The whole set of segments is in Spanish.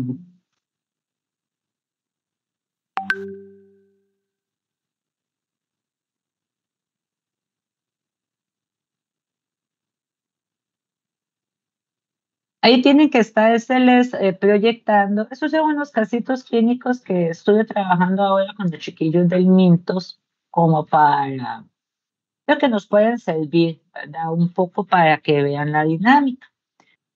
Ujú. Ahí tienen que estarles proyectando. Esos son unos casitos clínicos que estuve trabajando ahora con los chiquillos del Mintos, como para, creo que nos pueden servir, ¿verdad? Un poco para que vean la dinámica.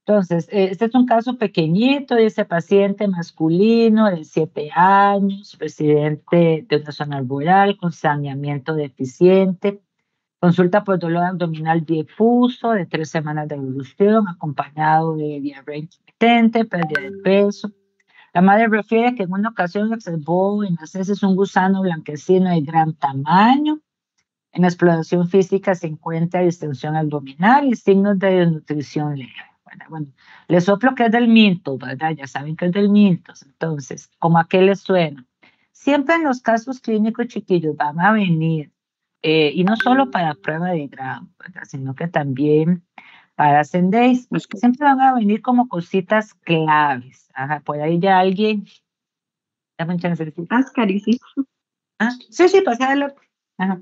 Entonces, este es un caso pequeñito, dice paciente masculino de 7 años, residente de una zona rural con saneamiento deficiente. Consulta por dolor abdominal difuso de 3 semanas de evolución, acompañado de diarrea intermitente, pérdida de peso. La madre refiere que en una ocasión observó en las heces un gusano blanquecino de gran tamaño. En la exploración física se encuentra distensión abdominal y signos de desnutrición leve. Bueno, les soplo que es del Mintos, ¿verdad? Ya saben que es del Mintos. Entonces, ¿cómo a qué les suena? Siempre en los casos clínicos chiquillos van a venir y no solo para prueba de grado, ¿verdad? Sino que también para Sendeis, pues que siempre van a venir como cositas claves. Ajá, por ahí ya alguien, dame un chancecito. Ascaris, sí. Ah, sí, pasarlo. Ajá.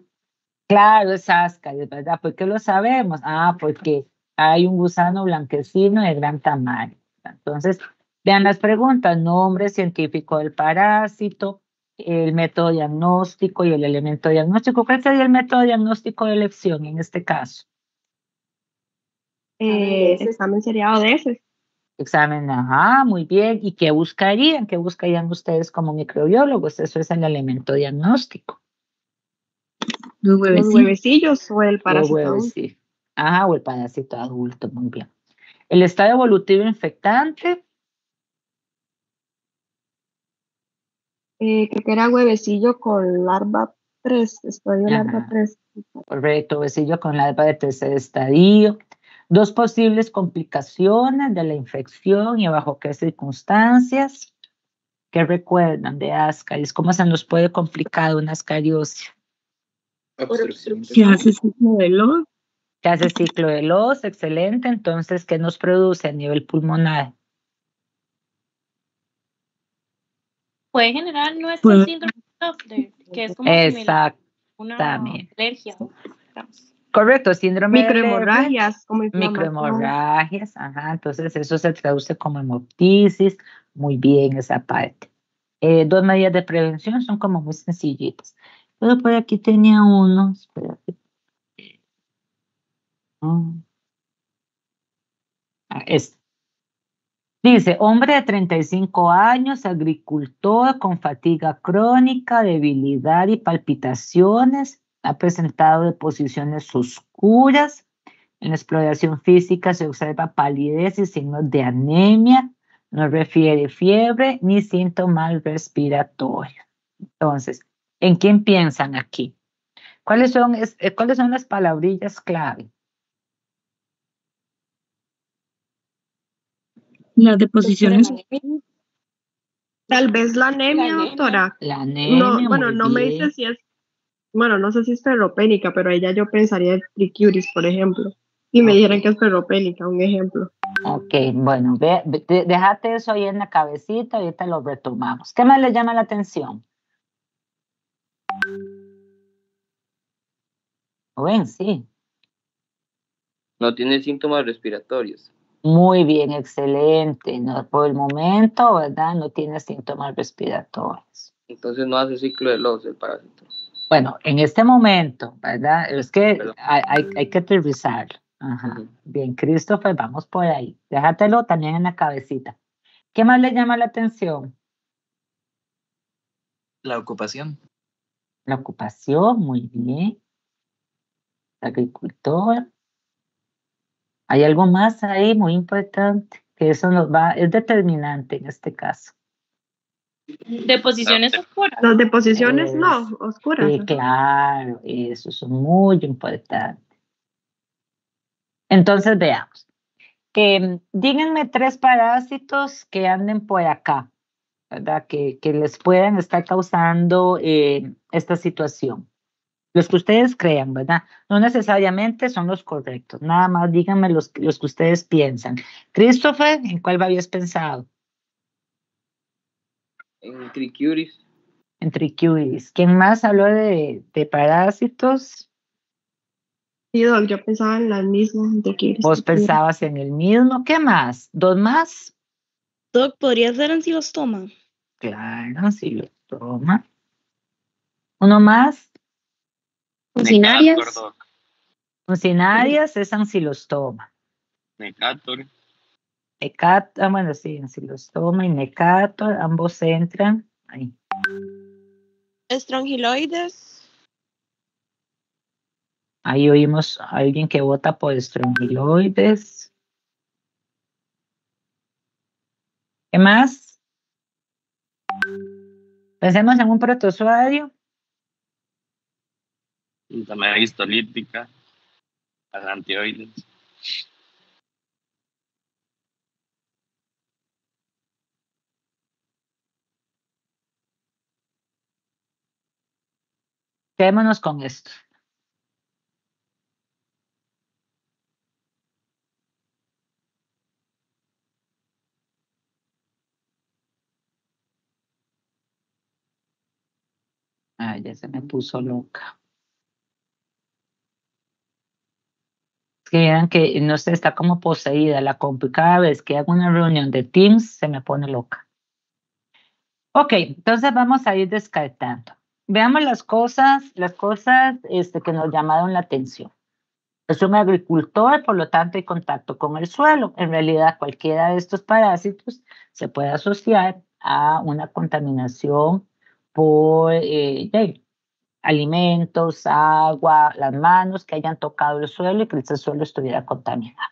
Claro, es Ascaris, ¿verdad? ¿Por qué lo sabemos? Ah, porque hay un gusano blanquecino de gran tamaño. Entonces, vean las preguntas: nombre científico del parásito, el método diagnóstico y el elemento diagnóstico. ¿Cuál sería el método diagnóstico de elección en este caso? Examen seriado de heces. Examen, ajá, muy bien. ¿Y qué buscarían? ¿Qué buscarían ustedes como microbiólogos? Eso es el elemento diagnóstico. Los huevecillos o el Los parásito huevos, adulto. sí. Ajá, o el parásito adulto, muy bien. El estado evolutivo infectante, Creo que era huevecillo con larva 3, estadio larva ajá, 3. correcto, huesillo con larva de tercer estadio. 2 posibles complicaciones de la infección y bajo qué circunstancias. ¿Qué recuerdan de ascaris? ¿Cómo se nos puede complicar una ascariosis? ¿Qué hace ciclo de Lowe? ¿Qué hace ciclo de Lowe? Excelente. Entonces, ¿qué nos produce a nivel pulmonar? Puede generar nuestro síndrome de Doppler, que es como similar a una alergia. Digamos. Correcto, síndrome de microhemorragias, como microhemorragias, ajá, entonces eso se traduce como hemoptisis, muy bien esa parte. 2 medidas de prevención son como muy sencillitas. Pero por aquí tenía uno, espérate. Este. Dice, hombre de 35 años, agricultor con fatiga crónica, debilidad y palpitaciones, ha presentado deposiciones oscuras. En la exploración física se observa palidez y signos de anemia, no refiere fiebre ni síntomas respiratorios. Entonces, ¿en quién piensan aquí? ¿Cuáles son las palabrillas clave? Las deposiciones. Tal vez la anemia, doctora. La anemia, no me dice si es, no sé si es ferropénica, pero ella yo pensaría en triquiuris, por ejemplo. Si me dijeran que es ferropénica, un ejemplo. Ok, bueno, déjate eso ahí en la cabecita, ahorita lo retomamos. ¿Qué más le llama la atención? Ven, sí. No tiene síntomas respiratorios. Muy bien, excelente. No, por el momento, ¿verdad? No tiene síntomas respiratorios. Entonces no hace ciclo de Lowe el parásito. Bueno, en este momento, ¿verdad? Es que hay que aterrizarlo. Ajá. Bien, Christopher, vamos por ahí. Déjatelo también en la cabecita. ¿Qué más le llama la atención? La ocupación. La ocupación, muy bien. Agricultor. Hay algo más ahí muy importante, que eso es determinante en este caso. Deposiciones oscuras. Las deposiciones no, oscuras. Sí, claro, eso es muy importante. Entonces veamos. Díganme 3 parásitos que anden por acá, ¿verdad? Que les puedan estar causando esta situación. Los que ustedes crean, ¿verdad? No necesariamente son los correctos. Nada más díganme los que ustedes piensan. Christopher, ¿en cuál habías pensado? En triquiuris. En triquiuris. ¿Quién más habló de parásitos? Sí, Doc, yo pensaba en las mismas de que Vos pensabas en el mismo. ¿Qué más? ¿Dos más? Doc, ¿podría ser ancilostoma? Claro, ancilostoma. ¿Uno más? Funcionarias. Funcionarias es ancilostoma. Necator. Bueno, sí, ancilostoma y necator, ambos entran ahí. Estrongiloides. Ahí oímos a alguien que vota por estrongiloides. ¿Qué más? Pensemos en un protozoario. También histolítica. Alantioides. Quedémonos con esto. Ay, ya se me puso loca. Que vean que no sé, está como poseída la compu. Cada vez que hago una reunión de Teams se me pone loca. Ok, entonces vamos a ir descartando. Veamos las cosas que nos llamaron la atención. Es un agricultor, por lo tanto hay contacto con el suelo. En realidad cualquiera de estos parásitos se puede asociar a una contaminación por alimentos, agua, las manos que hayan tocado el suelo y que ese suelo estuviera contaminado.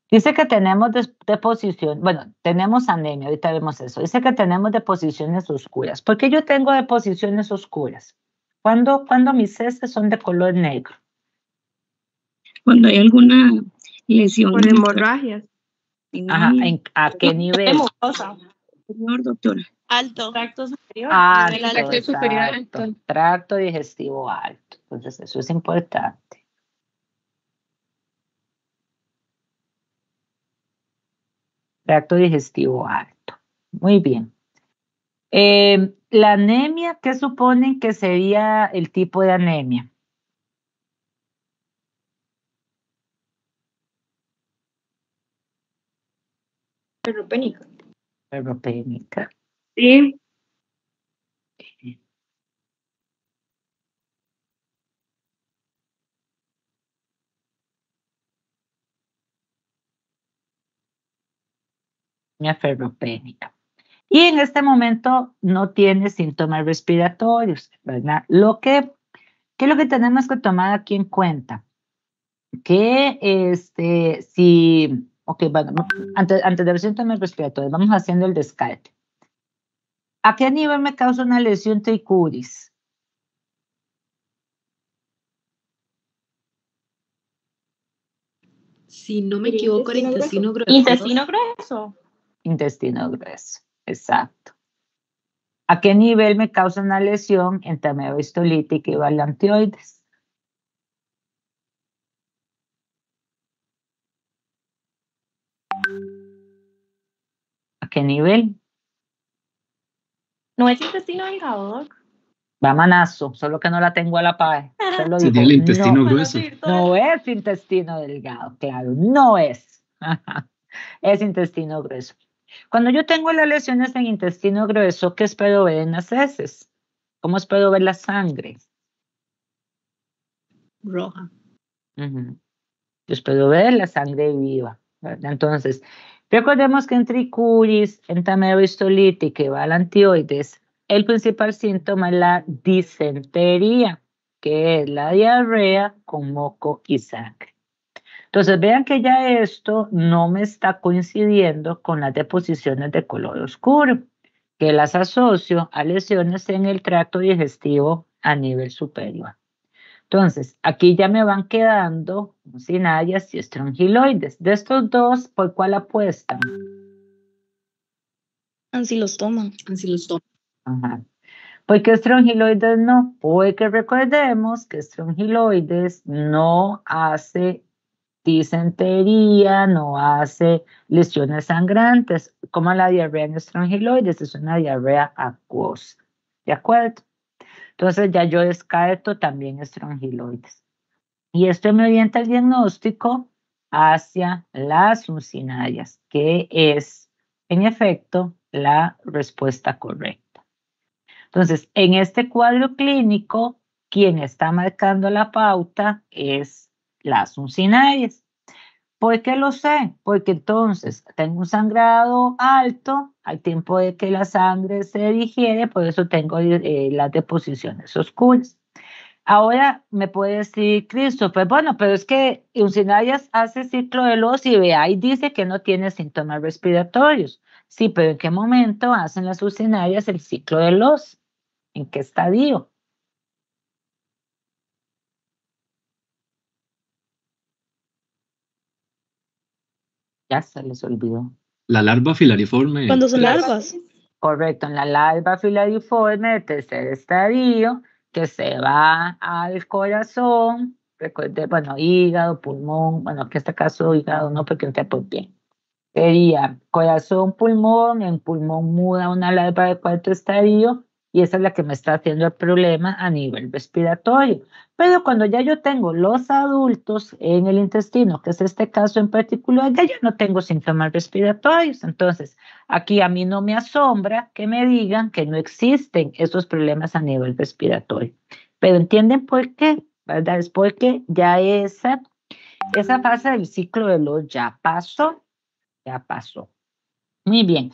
Dice que tenemos deposición, bueno, tenemos anemia, ahorita vemos eso. Dice que tenemos deposiciones oscuras. ¿Por qué yo tengo deposiciones oscuras? ¿Cuándo mis heces son de color negro? Cuando hay alguna lesión. Por hemorragias. Ajá, ¿a qué nivel? Señor doctora. Alto. Tracto superior. Alto. Tracto digestivo alto. Entonces, eso es importante. Tracto digestivo alto. Muy bien. La anemia, ¿qué suponen que sería el tipo de anemia? Ferropénica. Ferropénica. Sí. Ferropénica. Y en este momento no tiene síntomas respiratorios, ¿verdad? ¿Qué es lo que tenemos que tomar aquí en cuenta? Que bueno, antes de los síntomas respiratorios, vamos haciendo el descarte. ¿A qué nivel me causa una lesión tricuris? Si no me equivoco, era intestino grueso. Intestino grueso. Intestino grueso, exacto. ¿A qué nivel me causa una lesión entameoide histolítica y balantioides? ¿A qué nivel? No es intestino delgado, Doc. Va manazo, solo que no la tengo a la par. Sería el intestino grueso. No es intestino delgado, claro, no es. Es intestino grueso. Cuando yo tengo las lesiones en intestino grueso, ¿qué espero ver en las heces? ¿Cómo espero ver la sangre? Roja. Yo espero ver la sangre viva, ¿verdad? Entonces, recordemos que en tricuris, entameoide histolítica y balantioides, el principal síntoma es la disentería, que es la diarrea con moco y sangre. Entonces, vean que ya esto no me está coincidiendo con las deposiciones de color oscuro, que las asocio a lesiones en el tracto digestivo a nivel superior. Entonces, aquí ya me van quedando mucinarias y estrongiloides. De estos dos, ¿por cuál apuestan? Ancilostoma. Ajá. Porque estrongiloides no, porque recordemos que estrongiloides no hace disentería, no hace lesiones sangrantes, como la diarrea en estrongiloides, es una diarrea acuosa, ¿de acuerdo? Entonces ya yo descarto también estrongiloides. Y esto me orienta el diagnóstico hacia las uncinarias, que es, en efecto, la respuesta correcta. Entonces, en este cuadro clínico, quien está marcando la pauta es las uncinarias. ¿Por qué lo sé? Porque entonces tengo un sangrado alto al tiempo de que la sangre se digiere, por eso tengo las deposiciones oscuras. Ahora me puede decir Christopher, bueno, pero es que uncinarias hace ciclo de Loos y vea, ahí dice que no tiene síntomas respiratorios. Sí, pero ¿en qué momento hacen las uncinarias el ciclo de Loos? ¿En qué estadio? Ya se les olvidó. La larva filariforme. Cuando son larvas. Correcto, en la larva filariforme de tercer estadio, que se va al corazón, recuerde, bueno, hígado, pulmón, bueno, que en este caso hígado no, porque no te bien. Sería corazón, pulmón, en pulmón muda una larva de cuarto estadio, y esa es la que me está haciendo el problema a nivel respiratorio. Pero cuando ya yo tengo los adultos en el intestino, que es este caso en particular, ya yo no tengo síntomas respiratorios. Entonces, aquí a mí no me asombra que me digan que no existen esos problemas a nivel respiratorio. Pero ¿entienden por qué? ¿Verdad? Es porque ya esa fase del ciclo de Loos ya pasó. Ya pasó. Muy bien.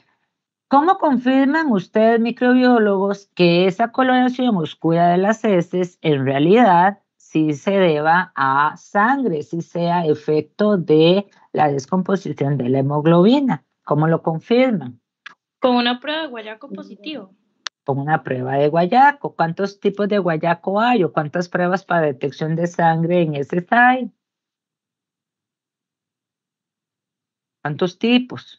¿Cómo confirman ustedes, microbiólogos, que esa coloración oscura de las heces en realidad sí se deba a sangre, sí sea efecto de la descomposición de la hemoglobina? ¿Cómo lo confirman? Con una prueba de guayaco positivo. Con una prueba de guayaco. ¿Cuántos tipos de guayaco hay o cuántas pruebas para detección de sangre en heces hay? ¿Cuántos tipos?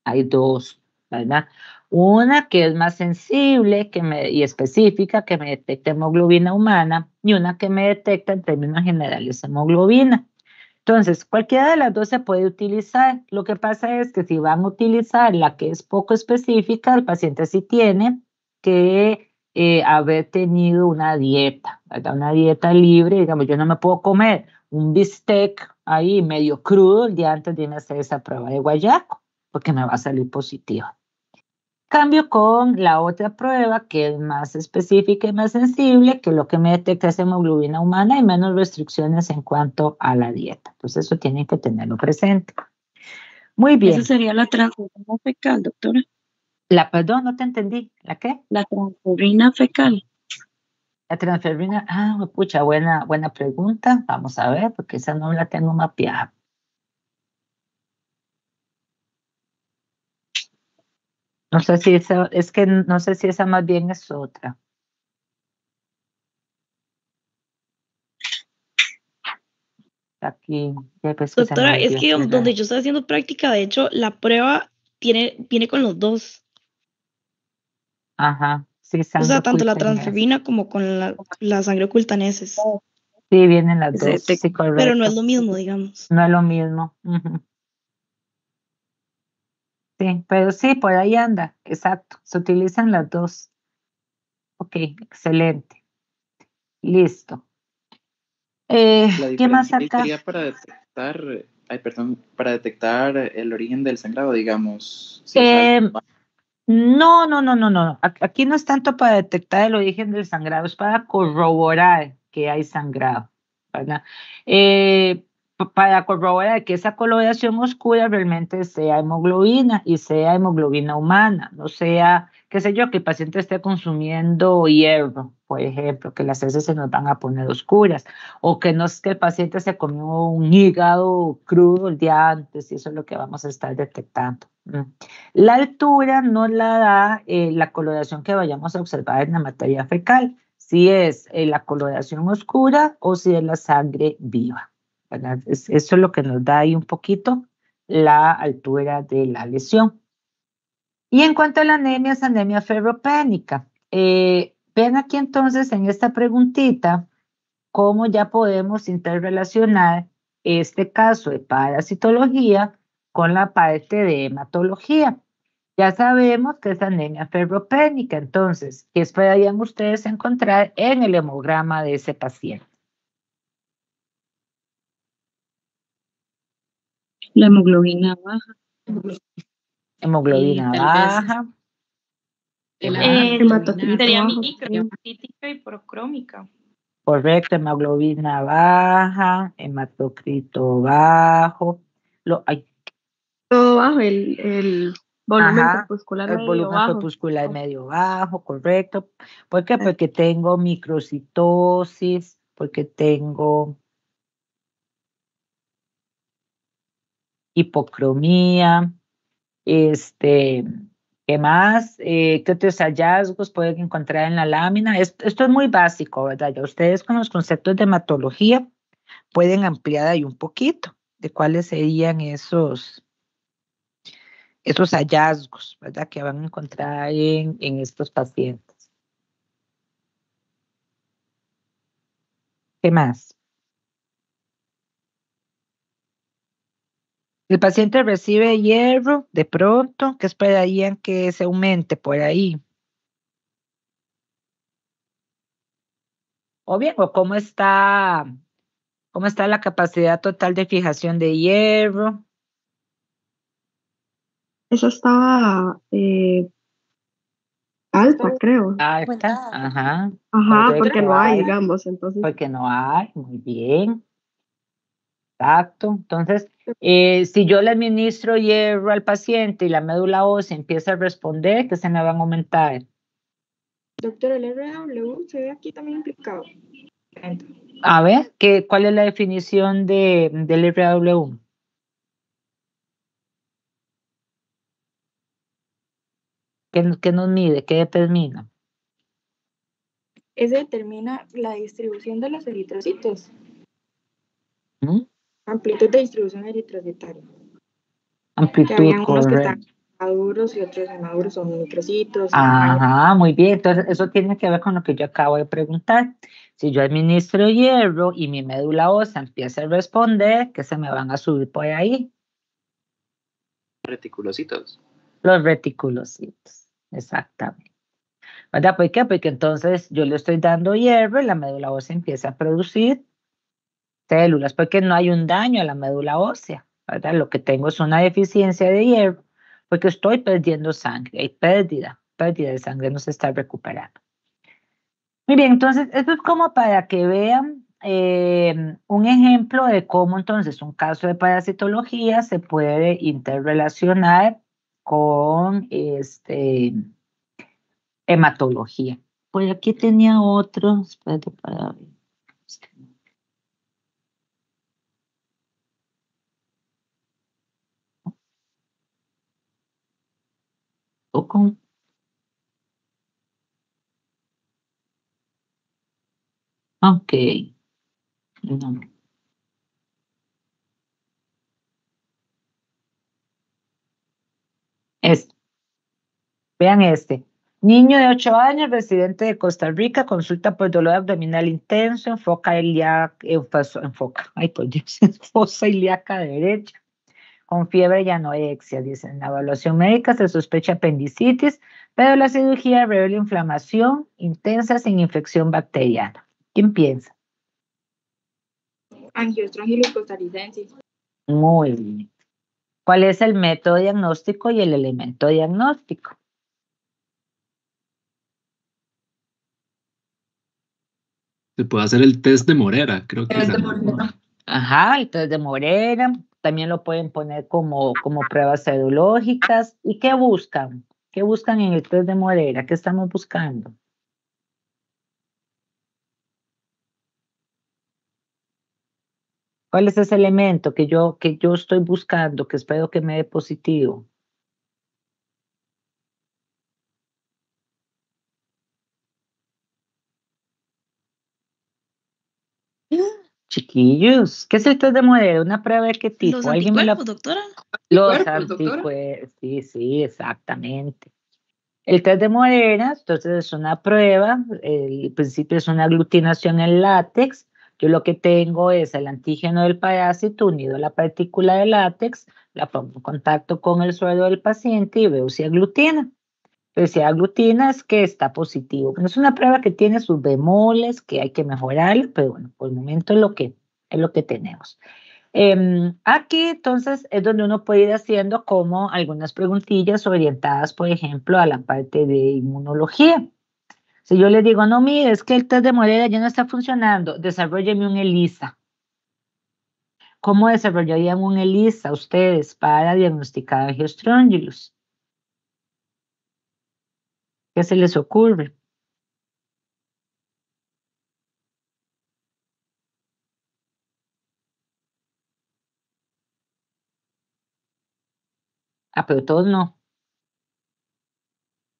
Hay dos, ¿verdad? Una que es más sensible y específica, que me detecta hemoglobina humana, y una que me detecta en términos generales hemoglobina. Entonces, cualquiera de las dos se puede utilizar. Lo que pasa es que si van a utilizar la que es poco específica, el paciente sí tiene que haber tenido una dieta, ¿verdad? Una dieta libre. Digamos, yo no me puedo comer un bistec ahí medio crudo el día antes de irme a hacer esa prueba de guayaco, porque me va a salir positiva. Cambio con la otra prueba, que es más específica y más sensible, que lo que me detecta es hemoglobina humana y menos restricciones en cuanto a la dieta. Entonces eso tienen que tenerlo presente. Muy bien. Esa sería la transferrina fecal, doctora. Perdón, no te entendí. ¿La qué? La transferrina fecal. La transferrina, pucha, buena pregunta. Vamos a ver, porque esa no la tengo mapeada. No sé si esa, es que no sé si esa más bien es otra. Aquí, doctora, es que donde yo estoy haciendo práctica, de hecho, la prueba viene con los dos. Ajá, sí, o sea, tanto la transferrina como con la sangre oculta en heces. Sí, vienen las dos, sí, correcto. Pero no es lo mismo, digamos. No es lo mismo. Sí, pero sí, por ahí anda, exacto, se utilizan las dos. Ok, excelente. Listo. ¿Qué más acá? Sería para detectar, para detectar el origen del sangrado, digamos. Si No. Aquí no es tanto para detectar el origen del sangrado, es para corroborar que hay sangrado, ¿verdad? Para corroborar que esa coloración oscura realmente sea hemoglobina y sea hemoglobina humana, no sea, qué sé yo, que el paciente esté consumiendo hierro, por ejemplo, que las heces se nos van a poner oscuras, o que no es que el paciente se comió un hígado crudo el día antes, y eso es lo que vamos a estar detectando. La altura no la da la coloración que vayamos a observar en la materia fecal, si es la coloración oscura o si es la sangre viva, ¿verdad? Eso es lo que nos da ahí un poquito la altura de la lesión. Y en cuanto a la anemia, es anemia ferropénica. Vean aquí entonces en esta preguntita cómo ya podemos interrelacionar este caso de parasitología con la parte de hematología. Ya sabemos que es anemia ferropénica, entonces, ¿qué esperarían ustedes encontrar en el hemograma de ese paciente? La hemoglobina baja. Hemoglobina baja. Sería microhemática y procrómica. Correcto, hemoglobina baja, hematocrito bajo. Todo bajo, el volumen corpuscular el medio volumen bajo. corpuscular medio bajo, correcto. ¿Por qué? Porque tengo microcitosis, porque tengo hipocromía, ¿qué más? ¿Qué otros hallazgos pueden encontrar en la lámina? Esto es muy básico, ¿verdad? Ya ustedes con los conceptos de hematología pueden ampliar ahí un poquito de cuáles serían esos hallazgos, ¿verdad? Que van a encontrar en estos pacientes. ¿Qué más? El paciente recibe hierro de pronto, ¿qué esperarían que se aumente por ahí? O bien, o cómo está la capacidad total de fijación de hierro. Eso estaba alta, creo. Alta, ajá. Ajá, porque no hay, digamos, entonces. Porque no hay, muy bien. Exacto. Entonces, si yo le administro hierro al paciente y la médula ósea empieza a responder, ¿qué se me van a aumentar? Doctor, el RW se ve aquí también implicado. A ver, ¿cuál es la definición del RW? ¿Qué nos mide? ¿Qué determina? Ese determina la distribución de los eritrocitos. Amplitud de distribución eritrocitaria. Amplitud, que habían unos que están maduros y otros inmaduros, son microcitos. Ajá, muy bien. Entonces, eso tiene que ver con lo que yo acabo de preguntar. Si yo administro hierro y mi médula ósea empieza a responder, ¿qué se me van a subir por ahí? Reticulocitos. Los reticulocitos, exactamente. ¿Verdad? ¿Por qué? Porque entonces yo le estoy dando hierro y la médula ósea empieza a producir células, porque no hay un daño a la médula ósea, ¿verdad? Lo que tengo es una deficiencia de hierro, porque estoy perdiendo sangre, hay pérdida de sangre, no se está recuperando. Muy bien, entonces esto es como para que vean un ejemplo de cómo entonces un caso de parasitología se puede interrelacionar con hematología. Pues aquí tenía otro, espérate para ver. Ok. No. Vean este. Niño de 8 años, residente de Costa Rica, consulta por dolor abdominal intenso, fosa ilíaca derecha, con fiebre y anorexia. Dicen, en la evaluación médica se sospecha apendicitis, pero la cirugía revela inflamación intensa sin infección bacteriana. ¿Quién piensa? Angiostrongylus costarricensis. Muy bien. ¿Cuál es el método diagnóstico y el elemento diagnóstico? Se puede hacer el test de Morera, creo que es. Ajá, el test de Morera. También lo pueden poner como pruebas serológicas. ¿Y qué buscan? ¿Qué buscan en el test de Morera? ¿Qué estamos buscando? ¿Cuál es ese elemento que yo estoy buscando, que espero que me dé positivo? Chiquillos, ¿qué es el test de Morera? ¿Una prueba de qué tipo? Los anticuerpos, doctora. Los anticuerpos, sí, exactamente. El test de Morera, entonces es una prueba, el principio es una aglutinación en látex. Yo lo que tengo es el antígeno del parásito unido a la partícula de látex, la pongo en contacto con el suero del paciente y veo si aglutina. Pero si aglutina es que está positivo. Es una prueba que tiene sus bemoles, que hay que mejorarla, pero bueno, por el momento es lo que tenemos. Aquí entonces es donde uno puede ir haciendo como algunas preguntillas orientadas, por ejemplo, a la parte de inmunología. Si yo les digo, no, mire, es que el test de Morera ya no está funcionando, desarróllenme un ELISA. ¿Cómo desarrollarían un ELISA ustedes para diagnosticar Angiostrongylus? ¿Qué se les ocurre? Ah, pero todos no.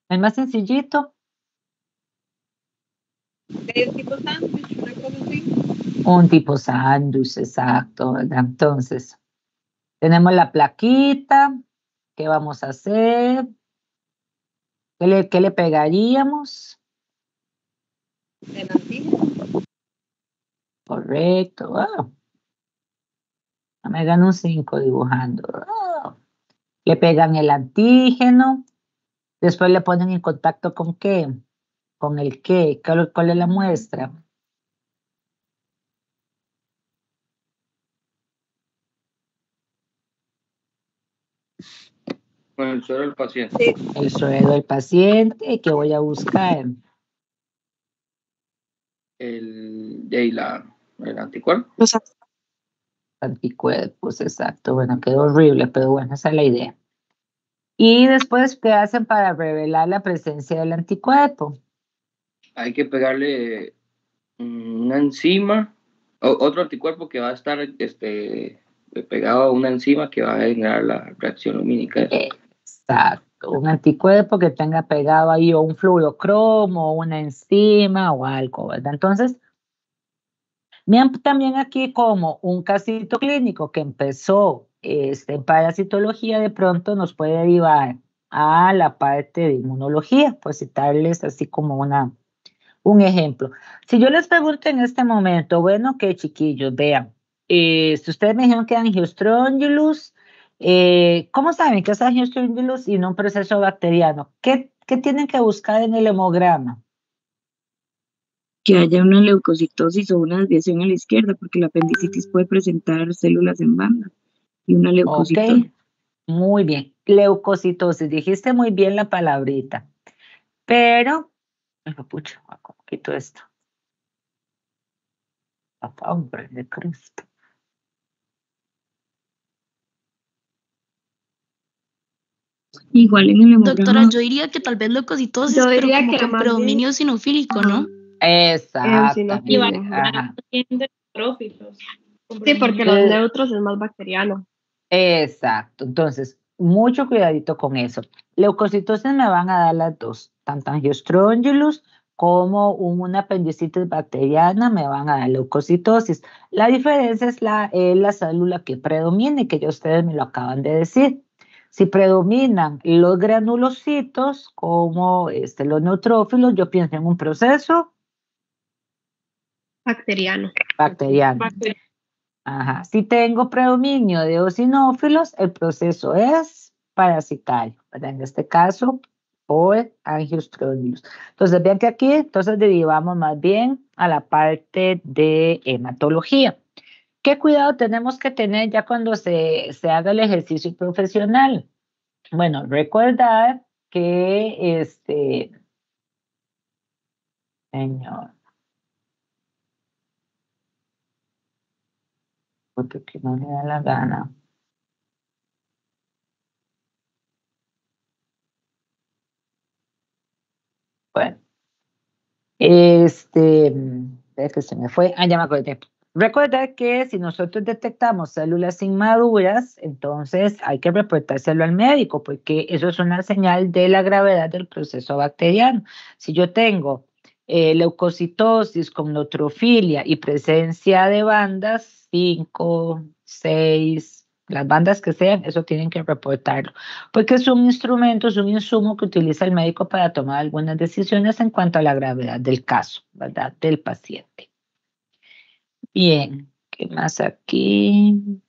El más sencillito. ¿Es tipo sándwich, una cosa así? Un tipo sándwich, exacto, ¿verdad? Entonces, tenemos la plaquita. ¿Qué vamos a hacer? ¿Qué le pegaríamos? ¿El antígeno? Correcto. Wow. Me gano un 5 dibujando. Oh. Le pegan el antígeno. Después le ponen en contacto con qué. ¿Con el qué? ¿Cuál es la muestra? Con el suero del paciente. El suero del paciente. ¿Qué voy a buscar? El anticuerpo. Anticuerpos, exacto. Bueno, quedó horrible, pero bueno, esa es la idea. Y después, ¿qué hacen para revelar la presencia del anticuerpo? Hay que pegarle una enzima, otro anticuerpo que va a estar pegado a una enzima que va a generar la reacción lumínica. Exacto, un anticuerpo que tenga pegado ahí o un fluorocromo, o una enzima o algo, ¿verdad? Entonces, vean también aquí como un casito clínico que empezó en parasitología de pronto nos puede derivar a la parte de inmunología, pues citarles así como un ejemplo. Si yo les pregunto en este momento, bueno, que chiquillos, vean, si ustedes me dijeron que Angiostrongylus, ¿cómo saben que es Angiostrongylus y no un proceso bacteriano? ¿Qué tienen que buscar en el hemograma? Que haya una leucocitosis o una desviación a la izquierda, porque la apendicitis puede presentar células en banda y una leucocitosis. Ok, muy bien. Leucocitosis, dijiste muy bien la palabrita, pero, pucha, ¿cómo quito esto? Hombre de Cristo. Igual en el hemograma. Doctora, yo diría que tal vez leucocitosis, pero como con predominio sinofílico, ¿no? Exactamente. Sí, porque los neutros es más bacteriano. Exacto. Entonces, mucho cuidadito con eso. Leucocitosis me van a dar las dos, tanto Angiostrongylus como una apendicitis bacteriana me van a dar leucocitosis. La diferencia es la célula que predomina y que ya ustedes me lo acaban de decir. Si predominan los granulocitos como los neutrófilos, yo pienso en un proceso bacteriano. Ajá. Si tengo predominio de eosinófilos, el proceso es parasitario, ¿verdad? En este caso, por Angiostrongylus. Entonces, vean que aquí, entonces derivamos más bien a la parte de hematología. ¿Qué cuidado tenemos que tener ya cuando se haga el ejercicio profesional? Bueno, recordar que señor, porque no le da la gana. Bueno, es que se me fue, ya me acordé. Recordar que si nosotros detectamos células inmaduras, entonces hay que reportárselo al médico, porque eso es una señal de la gravedad del proceso bacteriano. Si yo tengo leucocitosis con neutrofilia y presencia de bandas 5, 6, las bandas que sean, eso tienen que reportarlo, porque es un instrumento, es un insumo que utiliza el médico para tomar algunas decisiones en cuanto a la gravedad del caso, ¿verdad? Del paciente. Bien, ¿qué más aquí?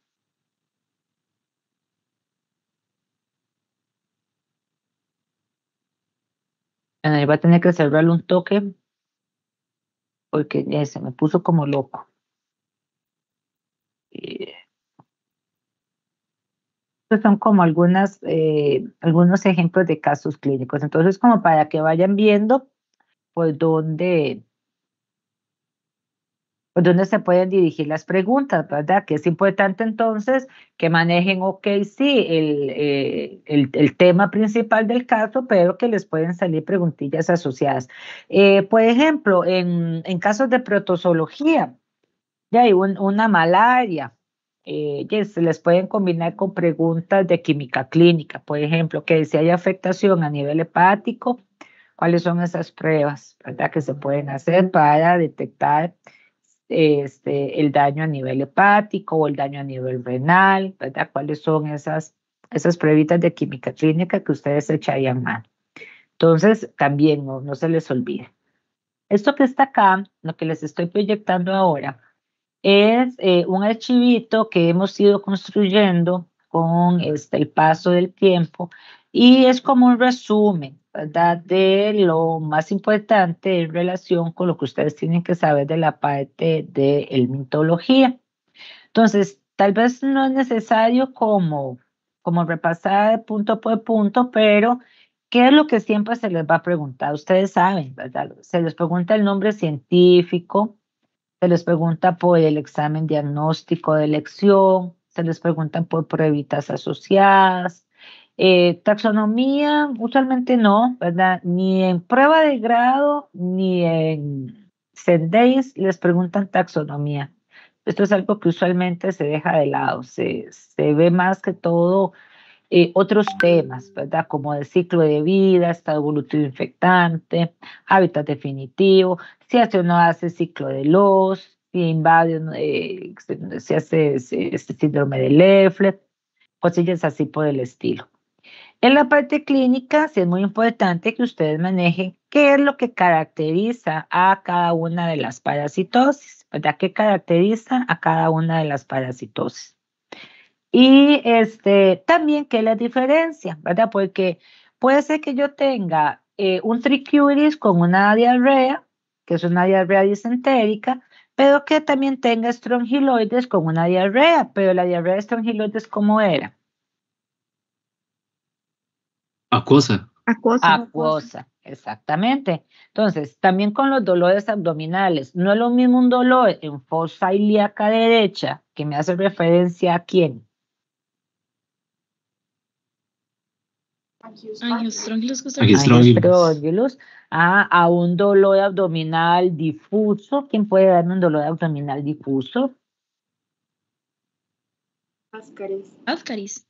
Bueno, yo voy a tener que cerrarle un toque porque ya se me puso como loco. Estos son como algunos ejemplos de casos clínicos. Entonces, como para que vayan viendo por dónde se pueden dirigir las preguntas, ¿verdad? Que es importante entonces que manejen, ok, sí, el tema principal del caso, pero que les pueden salir preguntillas asociadas. Por ejemplo, en casos de protozoología, ya hay una malaria, que se les pueden combinar con preguntas de química clínica, por ejemplo, que si hay afectación a nivel hepático, ¿cuáles son esas pruebas, verdad, que se pueden hacer para detectar el daño a nivel hepático o el daño a nivel renal, ¿verdad? ¿Cuáles son esas pruebitas de química clínica que ustedes echarían mano? Entonces, también no se les olvide. Esto que está acá, lo que les estoy proyectando ahora, es un archivito que hemos ido construyendo con el paso del tiempo y es como un resumen, ¿verdad? De lo más importante en relación con lo que ustedes tienen que saber de la parte de mitología. Entonces, tal vez no es necesario como repasar punto por punto, pero ¿qué es lo que siempre se les va a preguntar? Ustedes saben, ¿verdad? Se les pregunta el nombre científico, se les pregunta por el examen diagnóstico de elección, se les preguntan por pruebitas asociadas. Taxonomía, usualmente no, ¿verdad? Ni en prueba de grado, ni en CENDEIS les preguntan taxonomía. Esto es algo que usualmente se deja de lado, se ve más que todo otros temas, ¿verdad? Como el ciclo de vida, estado evolutivo infectante, hábitat definitivo, si hace o no hace ciclo de Loss, si invade, si hace este síndrome de Leffler, cosillas así por el estilo. En la parte clínica, sí es muy importante que ustedes manejen qué es lo que caracteriza a cada una de las parasitosis, ¿verdad? ¿Qué caracteriza a cada una de las parasitosis? Y también qué es la diferencia, ¿verdad? Porque puede ser que yo tenga un triquiuris con una diarrea, que es una diarrea disentérica, pero que también tenga estrongiloides con una diarrea, pero la diarrea de estrongiloides, ¿cómo era? Acuosa. Acuosa, exactamente. Entonces, también con los dolores abdominales, no es lo mismo un dolor en fosa ilíaca derecha, que me hace referencia a quién. Angiostrongilos, a un dolor abdominal difuso. ¿Quién puede darme un dolor abdominal difuso? Ascaris.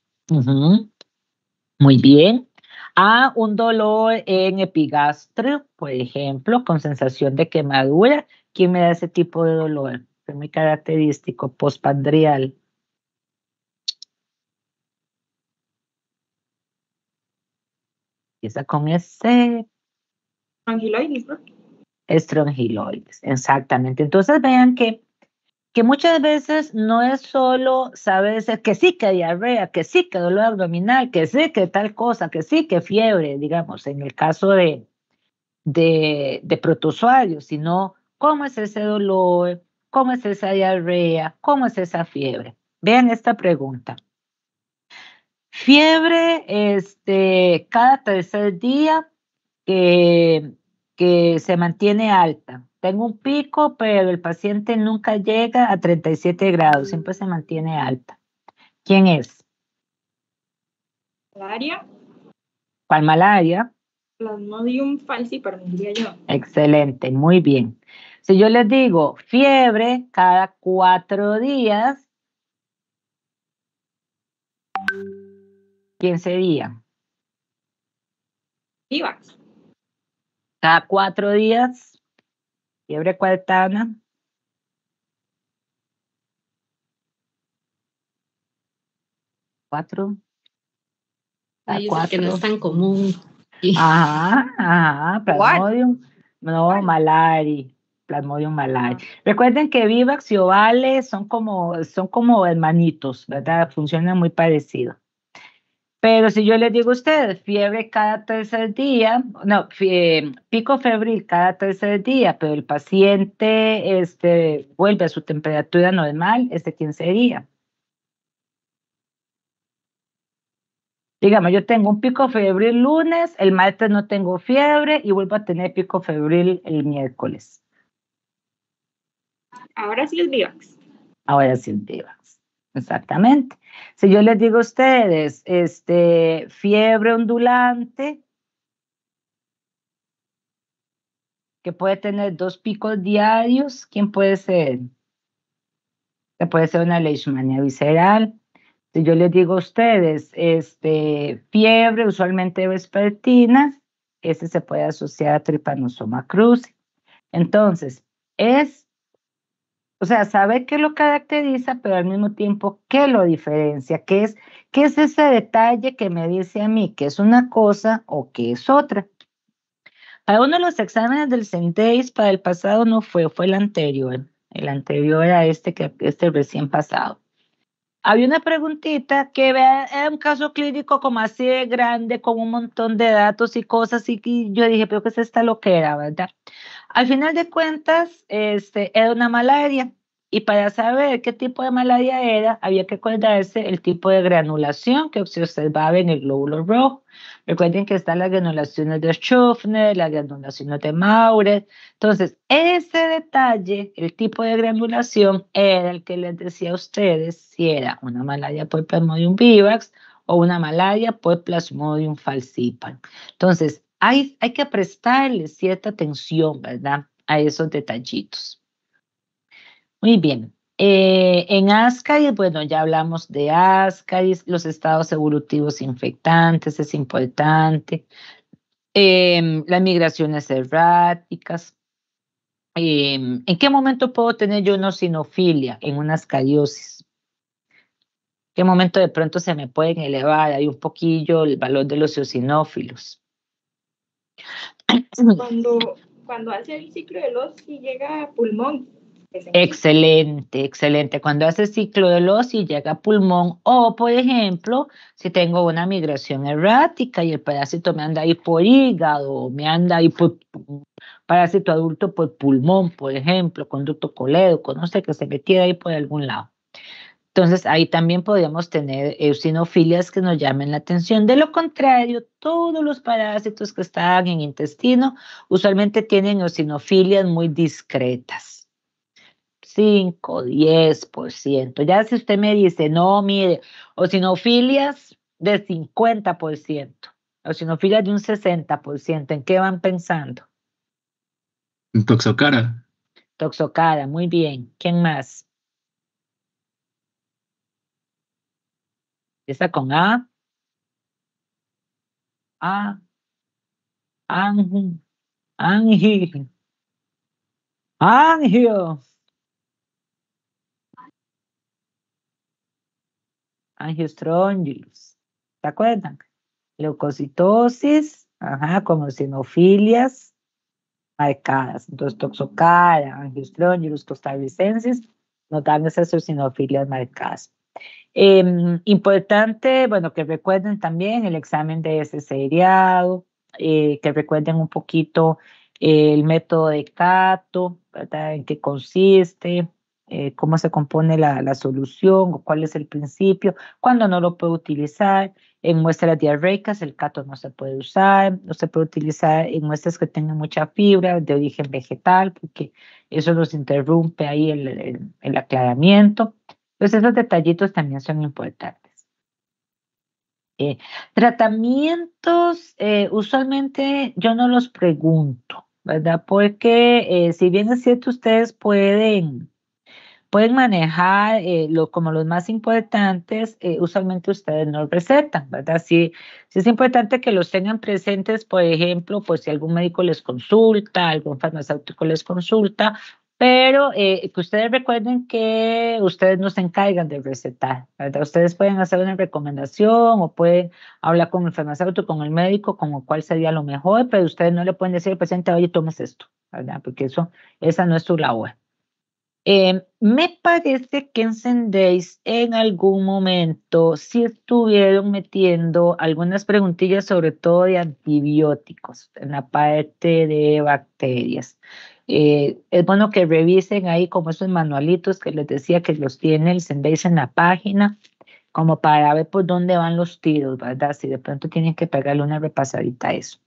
Muy bien. A un dolor en epigastrio, por ejemplo, con sensación de quemadura. ¿Quién me da ese tipo de dolor? Es muy característico, postpandrial. Empieza con ese. Estrongiloides, ¿no? Estrongiloides, exactamente. Entonces vean que muchas veces no es solo saber decir que sí que diarrea, que sí que dolor abdominal, que sí que tal cosa, que sí que fiebre, digamos, en el caso de protozoarios, sino cómo es ese dolor, cómo es esa diarrea, cómo es esa fiebre. Vean esta pregunta. Fiebre, cada tercer día que se mantiene alta. Tengo un pico, pero el paciente nunca llega a 37 grados, siempre se mantiene alta. ¿Quién es? Malaria. ¿Cuál malaria? Plasmodium falciparum, diría yo. Excelente, muy bien. Si yo les digo fiebre cada 4 días, ¿quién sería? Vivax. Cada 4 días, fiebre cuartana. 4. Ahí es el que no es tan común. Ajá, Plasmodium, no, malari, Plasmodium malari. Recuerden que Vivax y Ovale son como hermanitos, ¿verdad? Funcionan muy parecido. Pero si yo les digo a ustedes, fiebre cada tercer día, no, pico febril cada tercer día, pero el paciente vuelve a su temperatura normal, ¿quién sería? Digamos, yo tengo un pico febril lunes, el martes no tengo fiebre y vuelvo a tener pico febril el miércoles. Ahora sí es Vivax. Ahora sí es Vivax, exactamente. Si yo les digo a ustedes, fiebre ondulante, que puede tener 2 picos diarios, ¿quién puede ser? Que puede ser una leishmania visceral. Si yo les digo a ustedes, fiebre usualmente vespertina, ese se puede asociar a Trypanosoma cruzi. Entonces, saber qué lo caracteriza, pero al mismo tiempo, qué lo diferencia, qué es ese detalle que me dice a mí que es una cosa o que es otra. Para uno de los exámenes del CENDEIS para el pasado no fue el anterior. El anterior a este recién pasado. Había una preguntita que era un caso clínico como así de grande, con un montón de datos y cosas, y yo dije, pero ¿qué es esta loquera, verdad? Al final de cuentas, era una malaria, y para saber qué tipo de malaria era, había que acordarse el tipo de granulación que se observaba en el glóbulo rojo. Recuerden que están las granulaciones de Schuffner, las granulaciones de Maurer. Entonces, ese detalle, el tipo de granulación, era el que les decía a ustedes si era una malaria por Plasmodium vivax o una malaria por Plasmodium falciparum. Entonces, hay que prestarle cierta atención, ¿verdad?, a esos detallitos. Muy bien. En Ascaris, bueno, ya hablamos de Ascaris, los estados evolutivos infectantes, es importante. Las migraciones erráticas. ¿En qué momento puedo tener yo una eosinofilia en una ascariosis? ¿En qué momento de pronto se me pueden elevar ahí un poquillo el valor de los eosinófilos? Cuando hace el ciclo de los y llega a pulmón. Excelente, excelente. Cuando hace ciclo de los y llega a pulmón, o por ejemplo, si tengo una migración errática y el parásito me anda ahí por hígado, me anda ahí por parásito adulto por pulmón, por ejemplo, conducto colédoco, no sé, que se me queda ahí por algún lado. Entonces, ahí también podríamos tener eosinofilias que nos llamen la atención. De lo contrario, todos los parásitos que están en intestino usualmente tienen eosinofilias muy discretas. 5, 10%. Ya si usted me dice, no, mire, eosinofilias de 50%, eosinofilias de un 60%, ¿en qué van pensando? En Toxocara. Toxocara, muy bien. ¿Quién más? ¿Está con A? Angio. Angiostrongylus. ¿Se acuerdan? Leucocitosis, con eosinofilias marcadas. Entonces, Toxocara, Angiostrongylus costarricensis nos dan esas eosinofilias marcadas. Importante, bueno, que recuerden también el examen de ese seriado, que recuerden un poquito el método de Cato, ¿verdad? En qué consiste, cómo se compone la solución, o cuál es el principio, cuándo no lo puede utilizar. En muestras diarreicas el Cato no se puede usar, no se puede utilizar en muestras que tengan mucha fibra de origen vegetal, porque eso nos interrumpe ahí el aclaramiento. Entonces, esos detallitos también son importantes. Tratamientos, usualmente yo no los pregunto, ¿verdad? Porque si bien es cierto, ustedes pueden manejar como los más importantes, usualmente ustedes no recetan, ¿verdad? Sí es importante que los tengan presentes, por ejemplo, pues si algún médico les consulta, algún farmacéutico les consulta, Pero que ustedes recuerden que ustedes no se encargan de recetar, ¿verdad? Ustedes pueden hacer una recomendación o pueden hablar con el farmacéutico, con el médico, como cuál sería lo mejor, pero ustedes no le pueden decir al paciente, oye, tomes esto, ¿verdad? Porque esa no es su labor. Me parece que en Sendays en algún momento sí estuvieron metiendo algunas preguntillas, sobre todo de antibióticos, en la parte de bacterias. Es bueno que revisen ahí como esos manualitos que les decía que los tiene el Sendays en la página, como para ver por dónde van los tiros, ¿verdad? Si de pronto tienen que pegarle una repasadita a eso.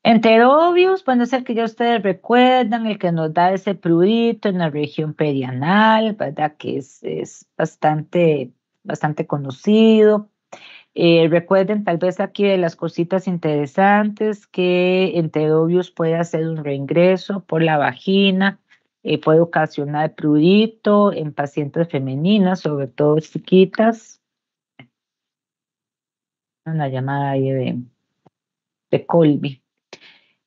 Enterobius, bueno, es el que ya ustedes recuerdan, el que nos da ese prurito en la región perianal, ¿verdad? Que es bastante conocido. Recuerden tal vez aquí de las cositas interesantes que Enterobius puede hacer un reingreso por la vagina, puede ocasionar prurito en pacientes femeninas, sobre todo chiquitas. Una llamada ahí de Colby.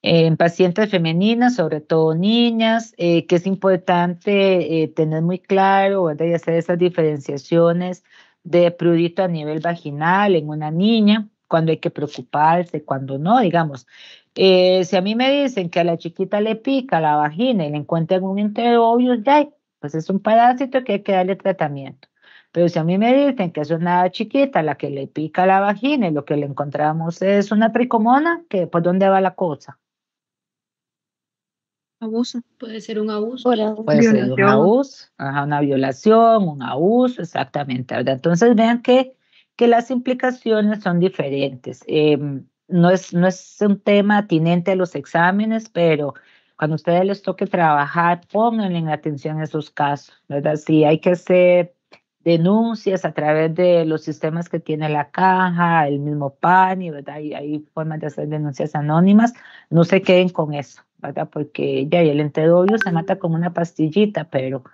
En pacientes femeninas, sobre todo niñas, que es importante tener muy claro, ¿verdad? Y hacer esas diferenciaciones de prurito a nivel vaginal en una niña, cuando hay que preocuparse, cuando no, digamos. Si a mí me dicen que a la chiquita le pica la vagina y le encuentran un Enterobius, ya, pues es un parásito que hay que darle tratamiento. Pero si a mí me dicen que es una chiquita la que le pica la vagina y lo que le encontramos es una tricomona, ¿por dónde va la cosa? Abuso, puede ser un abuso. Puede ser un abuso, una violación, un abuso, exactamente, ¿verdad? Entonces vean que las implicaciones son diferentes. No es un tema atinente a los exámenes, pero cuando a ustedes les toque trabajar, pónganle en atención esos casos, ¿verdad? Si hay que hacer denuncias a través de los sistemas que tiene la caja, el mismo PANI, ¿verdad? Y hay formas de hacer denuncias anónimas, no se queden con eso, ¿verdad? Porque ya el Enterobius se mata con una pastillita, pero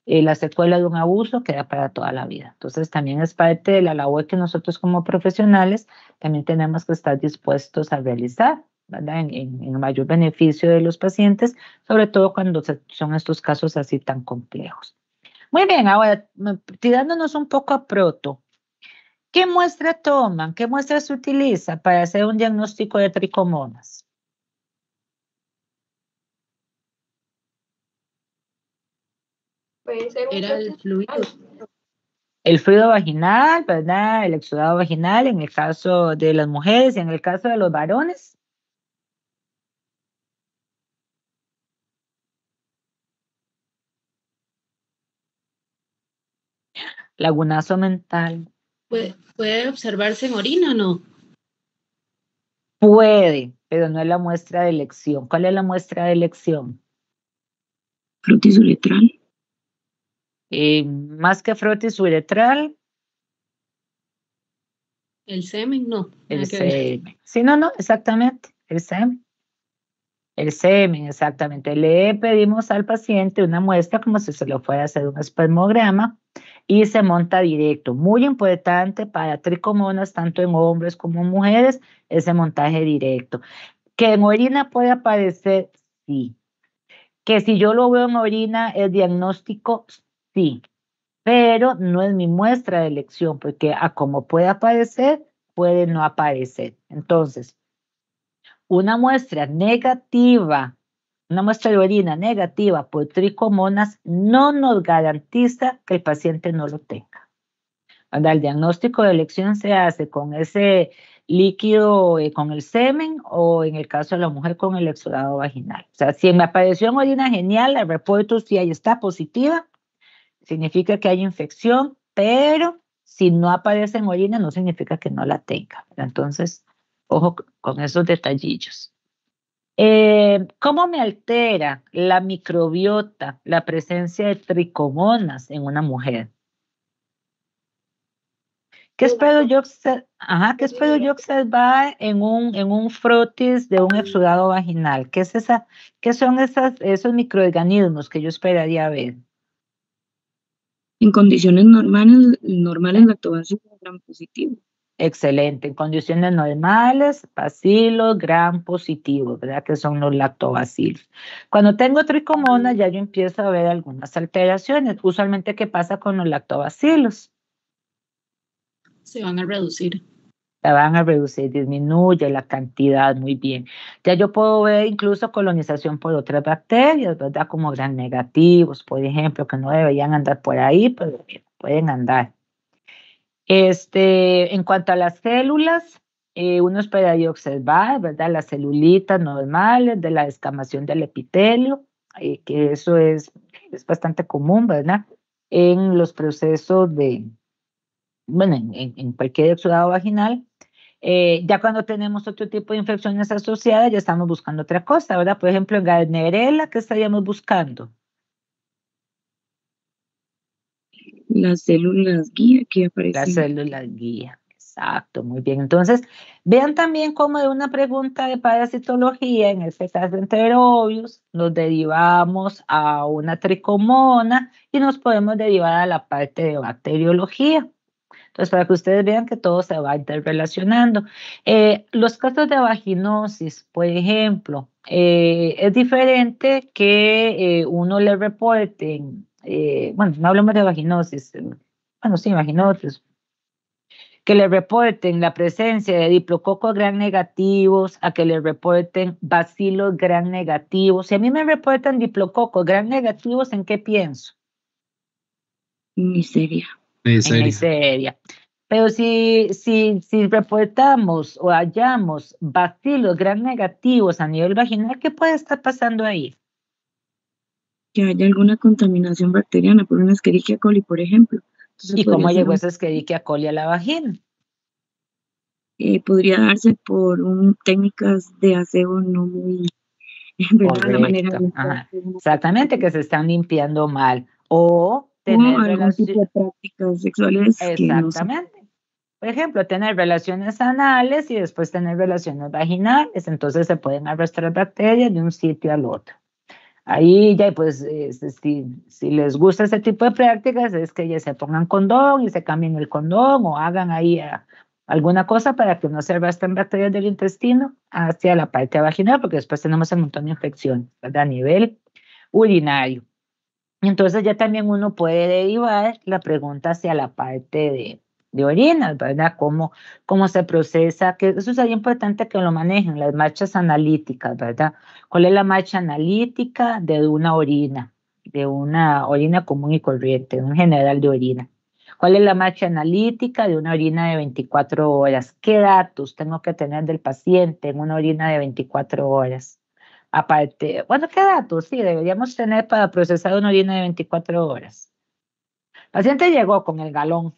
la secuela de un abuso queda para toda la vida. Entonces también es parte de la labor que nosotros como profesionales también tenemos que estar dispuestos a realizar, ¿verdad? En mayor beneficio de los pacientes, sobre todo cuando son estos casos así tan complejos. Muy bien, ahora tirándonos un poco a proto, ¿qué muestra toman? ¿Qué muestra se utiliza para hacer un diagnóstico de tricomonas? Puede ser Era el fluido. El fluido vaginal, ¿verdad? El exudado vaginal en el caso de las mujeres y en el caso de los varones. Lagunazo mental. ¿Puede observarse en orina o no? Puede, pero no es la muestra de elección. ¿Cuál es la muestra de elección? Frotis uretral. Más que frotis uretral. El semen, no. El semen. Sí, no, exactamente. El semen. El semen, exactamente. Le pedimos al paciente una muestra como si se lo fuera a hacer un espermograma y se monta directo. Muy importante para tricomonas, tanto en hombres como en mujeres, ese montaje directo. ¿Que en orina puede aparecer? Sí. ¿Que si yo lo veo en orina es diagnóstico? Sí. Pero no es mi muestra de elección, porque a como puede aparecer, puede no aparecer. Entonces, una muestra negativa, una muestra de orina negativa por tricomonas no nos garantiza que el paciente no lo tenga. El diagnóstico de elección se hace con ese líquido, con el semen o en el caso de la mujer con el exudado vaginal. O sea, si me apareció en orina genial, el reporto si ahí está positiva, significa que hay infección, pero si no aparece en orina no significa que no la tenga. Entonces, ojo con esos detallillos. ¿Cómo me altera la microbiota la presencia de tricomonas en una mujer? ¿Qué espero yo observar en un frotis de un exudado vaginal? ¿Qué son esos microorganismos que yo esperaría ver? En condiciones normales lactobacillus gram positivo. Excelente. En condiciones normales, bacilos gram positivos, ¿verdad? Que son los lactobacilos. Cuando tengo tricomonas, ya yo empiezo a ver algunas alteraciones. Usualmente, ¿qué pasa con los lactobacilos? Se van a reducir. Se van a reducir, disminuye la cantidad, muy bien. Ya yo puedo ver incluso colonización por otras bacterias, ¿verdad? Como gram negativos, por ejemplo, que no deberían andar por ahí, pero pueden andar. En cuanto a las células, uno esperaría observar, ¿verdad? Las celulitas normales de la descamación del epitelio, que eso es bastante común, ¿verdad? En los procesos bueno, en cualquier exudado vaginal. Ya cuando tenemos otro tipo de infecciones asociadas, ya estamos buscando otra cosa, ¿verdad? Por ejemplo, en Gardnerella, ¿qué estaríamos buscando? Las células guía que aparecen. Las células guía, exacto, muy bien. Entonces, vean también cómo de una pregunta de parasitología, en este caso enterobius, nos derivamos a una tricomona y nos podemos derivar a la parte de bacteriología. Entonces, para que ustedes vean que todo se va interrelacionando. Los casos de vaginosis, por ejemplo, es diferente que uno le reporten, bueno, no hablamos de vaginosis, bueno, sí, vaginosis, que le reporten la presencia de diplococos gram negativos, a que le reporten bacilos gram negativos. Si a mí me reportan diplococos gram negativos, ¿en qué pienso? Neisseria. En Neisseria. Pero si reportamos o hallamos bacilos gram negativos a nivel vaginal, ¿qué puede estar pasando ahí? Que haya alguna contaminación bacteriana por una Escherichia coli, por ejemplo. Entonces, ¿y cómo llegó esa Escherichia coli a la vagina? Podría darse por técnicas de aseo no muy... Correcto. La manera exactamente, que se están limpiando mal. O tener algún tipo de prácticas sexuales. Exactamente. Que no... Por ejemplo, tener relaciones anales y después tener relaciones vaginales. Entonces se pueden arrastrar bacterias de un sitio al otro. Ahí ya, pues, si les gusta ese tipo de prácticas, es que ya se pongan condón y se cambien el condón o hagan ahí alguna cosa para que no se arrastren bacterias del intestino hacia la parte vaginal, porque después tenemos un montón de infecciones, ¿verdad? A nivel urinario. Y entonces ya también uno puede derivar la pregunta hacia la parte de orinas, ¿verdad? ¿Cómo se procesa? Que eso sería importante que lo manejen, las marchas analíticas, ¿verdad? ¿Cuál es la marcha analítica de una orina común y corriente, un general de orina? ¿Cuál es la marcha analítica de una orina de 24 horas? ¿Qué datos tengo que tener del paciente en una orina de 24 horas? Aparte, bueno, ¿qué datos? Sí, deberíamos tener para procesar una orina de 24 horas. El paciente llegó con el galón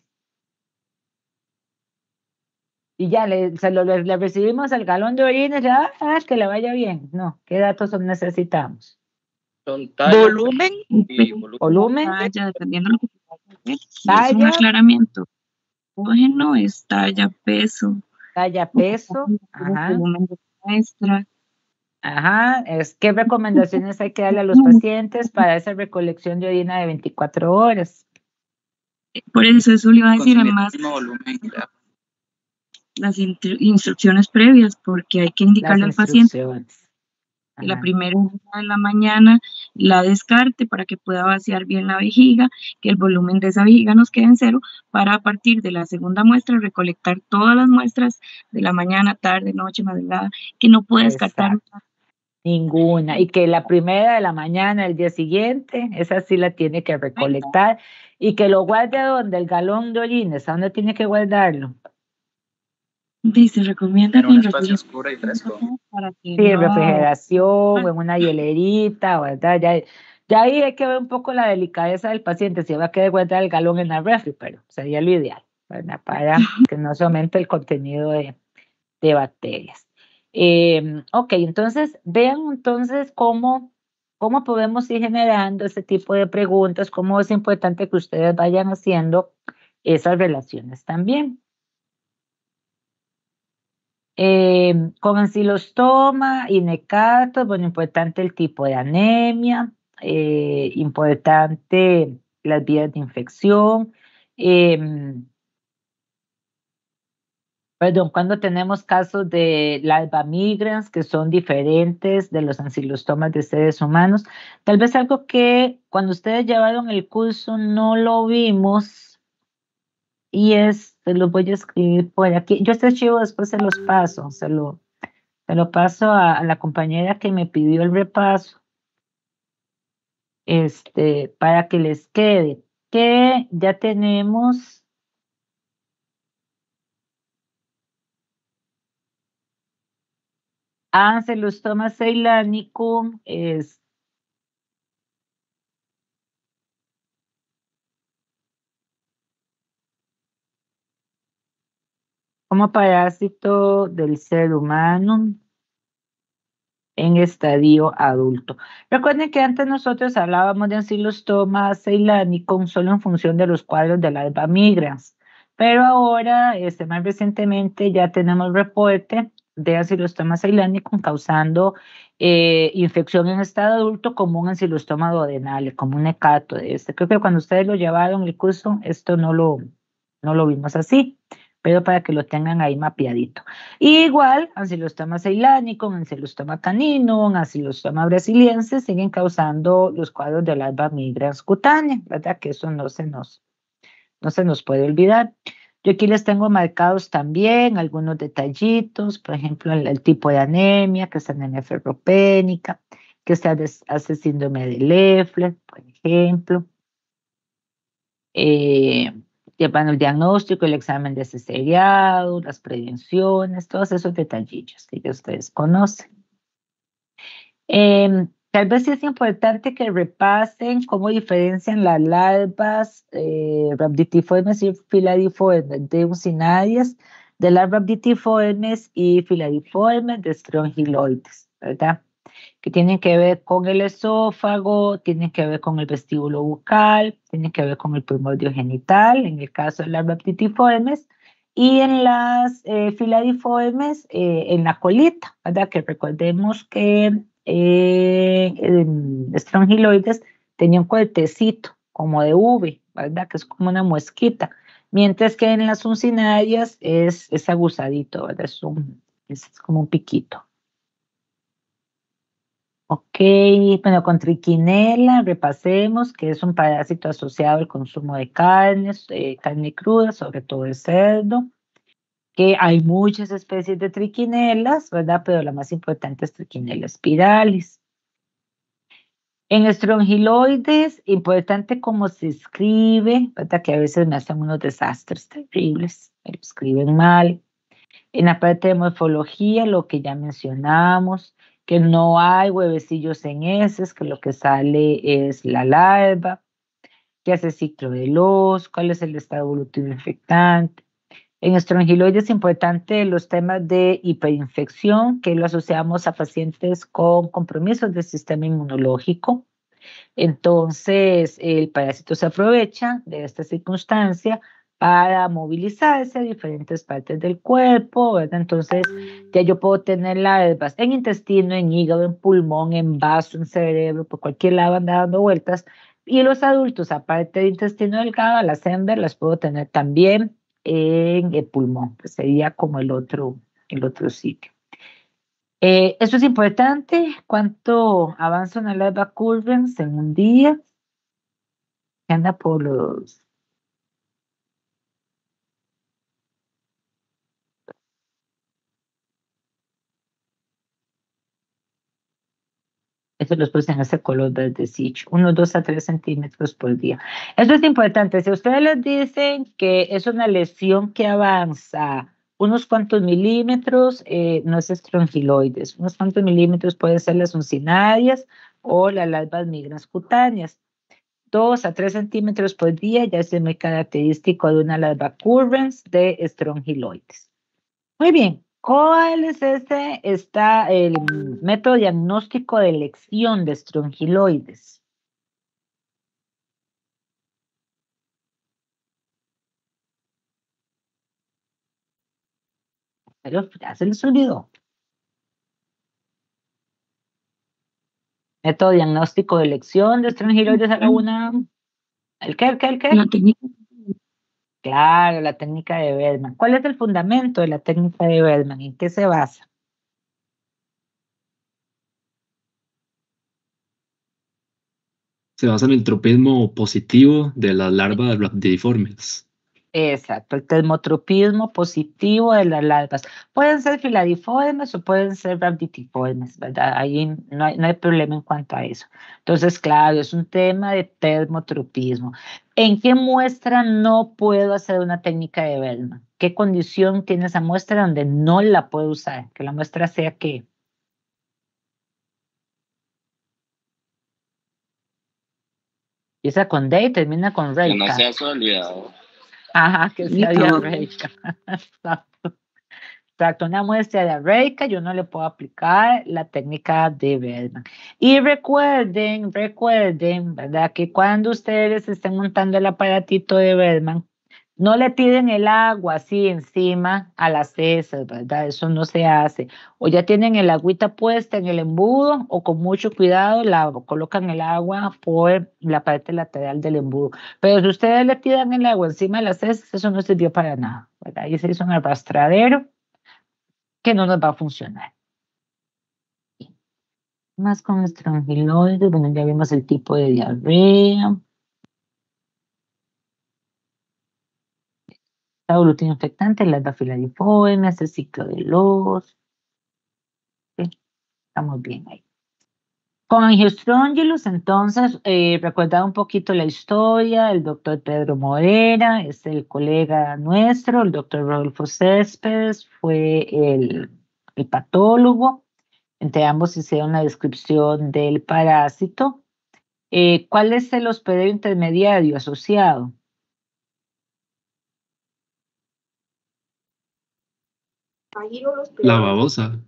y ya le recibimos el galón de orina y ya, que le vaya bien. No, ¿qué datos necesitamos? Volumen. Volumen. Talla, dependiendo de lo que talla. Es un aclaramiento. Oxígeno es talla, peso. Talla, peso. Ajá. Volumen de muestra. Ajá, ¿qué recomendaciones hay que darle a los pacientes para esa recolección de orina de 24 horas? Por eso le iba a decir, además, las instrucciones previas, porque hay que indicarle al paciente que la primera hora de la mañana la descarte para que pueda vaciar bien la vejiga, que el volumen de esa vejiga nos quede en 0, para a partir de la segunda muestra recolectar todas las muestras de la mañana, tarde, noche, madrugada, que no puede descartar ninguna, y que la primera de la mañana, el día siguiente, esa sí la tiene que recolectar, y que lo guarde donde el galón de orines, ¿a dónde tiene que guardarlo? Se recomienda en un espacio oscuro y fresco. Sí, refrigeración, o en una hielerita, ¿verdad? Ya ahí hay que ver un poco la delicadeza del paciente, si va a querer guardar el galón en la refri, pero sería lo ideal, ¿verdad? Para que no se aumente el contenido de bacterias. Ok, entonces vean entonces cómo podemos ir generando ese tipo de preguntas, cómo es importante que ustedes vayan haciendo esas relaciones también. Con ancilostoma y necatos, bueno, importante el tipo de anemia, importante las vías de infección. Perdón, cuando tenemos casos de larva migrans que son diferentes de los ancilostomas de seres humanos. Tal vez algo que cuando ustedes llevaron el curso no lo vimos y se lo voy a escribir por aquí. Yo este archivo después se los paso, se lo paso a la compañera que me pidió el repaso, para que les quede, que ya tenemos Ancylostoma ceylanicum, como parásito del ser humano en estadio adulto. Recuerden que antes nosotros hablábamos de Ancylostoma ceylanicum solo en función de los cuadros de larva migrans, pero ahora, más recientemente, ya tenemos reporte de Ancylostoma ceylanicum causando infección en estado adulto como un Ancylostoma duodenale, como un hecato de este. Creo que cuando ustedes lo llevaron el curso, esto no lo vimos así, pero para que lo tengan ahí mapeadito. Y igual, Ancylostoma ceylanicum, Ancylostoma caninum, Ancylostoma brasiliensis siguen causando los cuadros de larva migrans cutánea, ¿verdad? Que eso no se nos puede olvidar. Yo aquí les tengo marcados también algunos detallitos, por ejemplo, el tipo de anemia, que es anemia ferropénica, que hace síndrome de Leffler, por ejemplo. Llevan el diagnóstico, el examen de cesariado, las prevenciones, todos esos detallillos que ya ustedes conocen. Tal vez sí es importante que repasen cómo diferencian las larvas rhabditiformes y filariformes de uncinarias de las rhabditiformes y filariformes de strongyloides, ¿verdad? Que tienen que ver con el esófago, tienen que ver con el vestíbulo bucal, tienen que ver con el primordio genital, en el caso de las rhabditiformes, y en las filariformes, en la colita, ¿verdad? Que recordemos que strongyloides tenía un cortecito como de V, ¿verdad? Que es como una muesquita, mientras que en las uncinarias es aguzadito, ¿verdad? Es como un piquito. Ok, bueno, con triquinela, repasemos que es un parásito asociado al consumo de carnes, carne cruda, sobre todo el cerdo, que hay muchas especies de triquinelas, ¿verdad? Pero la más importante es Trichinella spiralis. En strongyloides, importante cómo se escribe, ¿verdad? Que a veces me hacen unos desastres terribles, lo escriben mal. En la parte de morfología, lo que ya mencionamos, que no hay huevecillos en heces, que lo que sale es la larva, que hace ciclo de los, cuál es el estado evolutivo infectante. En strongyloides es importante los temas de hiperinfección, que lo asociamos a pacientes con compromisos del sistema inmunológico. Entonces, el parásito se aprovecha de esta circunstancia para movilizarse a diferentes partes del cuerpo, ¿verdad? Entonces, ya yo puedo tener larvas en intestino, en hígado, en pulmón, en vaso, en cerebro, por cualquier lado anda dando vueltas. Y los adultos, aparte de intestino delgado, las hembras las puedo tener también en el pulmón, que sería como el otro sitio. Esto es importante, cuánto avanza una larva Culvens en un día, que anda por los... Eso los puse en ese color verde, sí, 1, 2 a 3 centímetros por día. Eso es importante. Si ustedes les dicen que es una lesión que avanza unos cuantos milímetros, no es strongyloides. Unos cuantos milímetros puede ser las uncinarias o las larvas migrans cutáneas. 2 a 3 centímetros por día ya es muy característico de una larva Culvens de strongyloides. Muy bien. ¿Cuál es el método diagnóstico de elección de strongyloides? Pero ya se les olvidó. Método diagnóstico de elección de strongyloides a la una. ¿El qué? La técnica. Claro, la técnica de Bellman. ¿Cuál es el fundamento de la técnica de Bellman? ¿En qué se basa? Se basa en el tropismo positivo de las larvas rhabdiformes. Exacto, el termotropismo positivo de las larvas. Pueden ser filadiformes o pueden ser rhabditiformes, ¿verdad? Ahí no hay problema en cuanto a eso. Entonces, claro, es un tema de termotropismo. ¿En qué muestra no puedo hacer una técnica de Bellman? ¿Qué condición tiene esa muestra donde no la puedo usar? Que la muestra sea ¿qué? Empieza con D y termina con Reika. Que no sea sólida. Ajá, que sea diarreica. Exacto, una muestra diarreica, yo no le puedo aplicar la técnica de Bellman. Y recuerden, ¿verdad? Que cuando ustedes estén montando el aparatito de Bellman, no le tiren el agua así encima a las heces, ¿verdad? Eso no se hace. O ya tienen el agüita puesta en el embudo o con mucho cuidado la colocan el agua por la parte lateral del embudo. Pero si ustedes le tiran el agua encima de las heces, eso no sirvió para nada, ¿verdad? Ahí se hizo un arrastradero que no nos va a funcionar. Más con estrangiloides, bueno, ya vimos el tipo de diarrea. La glutino infectante, las bacilariformes, el ciclo de los. ¿Sí? Estamos bien ahí. Con Angiostrongylus, entonces, recordar un poquito la historia, el doctor Pedro Morera es el colega nuestro, el doctor Rodolfo Céspedes fue el patólogo, entre ambos hicieron la descripción del parásito. ¿Cuál es el hospedero intermediario asociado? La babosa.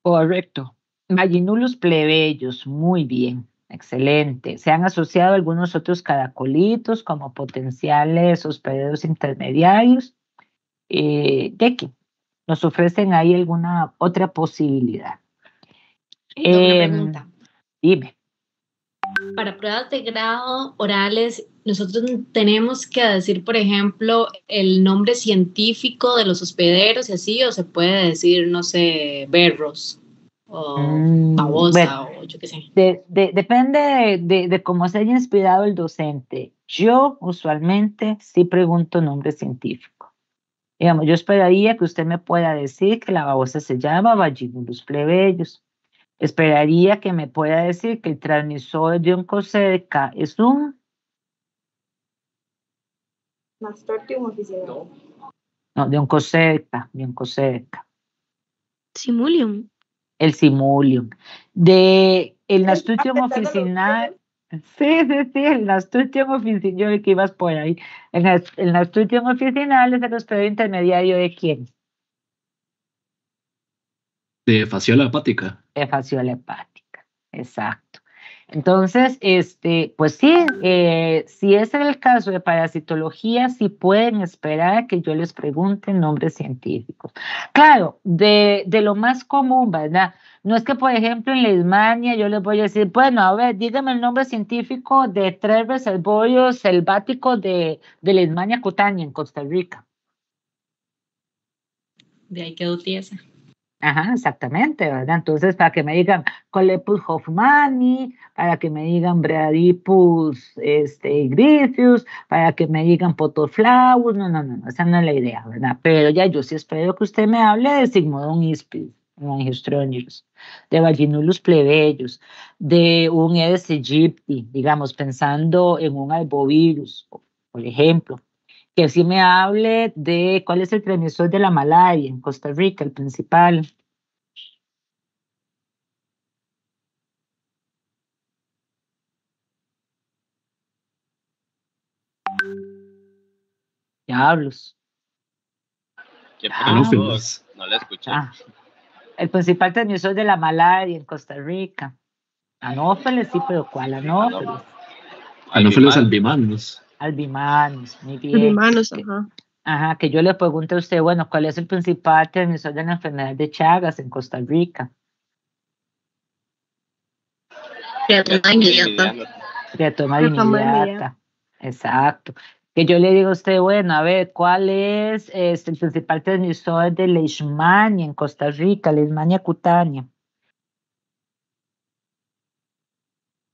Correcto. Vaginulus plebeyos, muy bien, excelente. Se han asociado algunos otros caracolitos como potenciales hospederos intermediarios. ¿De qué? Nos ofrecen ahí alguna otra posibilidad. Una pregunta. Dime. Para pruebas de grado orales, nosotros tenemos que decir, por ejemplo, el nombre científico de los hospederos y así, o se puede decir, no sé, berros o babosa, bueno, o yo qué sé. Depende de cómo se haya inspirado el docente. Yo usualmente sí pregunto nombre científico. Digamos, yo esperaría que usted me pueda decir que la babosa se llama Vaginulus plebeyos. Esperaría que me pueda decir que el transmisor de Oncocerca es un Nasturtium officinale. No, de Oncocerca. Simulium. El Simulium. De el Nasturtium officinale. Sí, el Nasturtium officinale. Yo vi que ibas por ahí. El Nasturtium officinale es el hospedero intermediario de quién? De fasciola hepática. De fasciola hepática, exacto. Entonces, pues sí, si es el caso de parasitología, sí pueden esperar que yo les pregunte nombres científicos. Claro, de lo más común, ¿verdad? No es que, por ejemplo, en Leishmania yo les voy a decir, bueno, a ver, dígame el nombre científico de 3 reservorios selváticos de Leishmania cutánea en Costa Rica. De ahí quedó tiesa. Ajá, exactamente, ¿verdad? Entonces, para que me digan Colepus hoffmanni, para que me digan Bradipus griseus, para que me digan Potoflavus, no, esa no es la idea, ¿verdad? Pero ya yo sí espero que usted me hable de Sigmodon ispis, en Angiostrongylus, de Vaginulus plebeyos, de un Aedes aegypti, digamos, pensando en un albovirus, por ejemplo. Que sí me hable de cuál es el transmisor de la malaria en Costa Rica, el principal. Diablos. ¿Qué Anófeles? No la escuché. El principal transmisor de la malaria en Costa Rica. Anófeles, sí, pero ¿cuál Anófeles? Anófeles albimanus. Albimanus, muy bien. Albimanus, ajá. Ajá, que yo le pregunte a usted, bueno, ¿cuál es el principal transmisor de la enfermedad de Chagas en Costa Rica? Triatoma inmediata. Exacto. Que yo le digo a usted, bueno, a ver, ¿cuál es el principal transmisor de leishmania en Costa Rica, leishmania cutánea?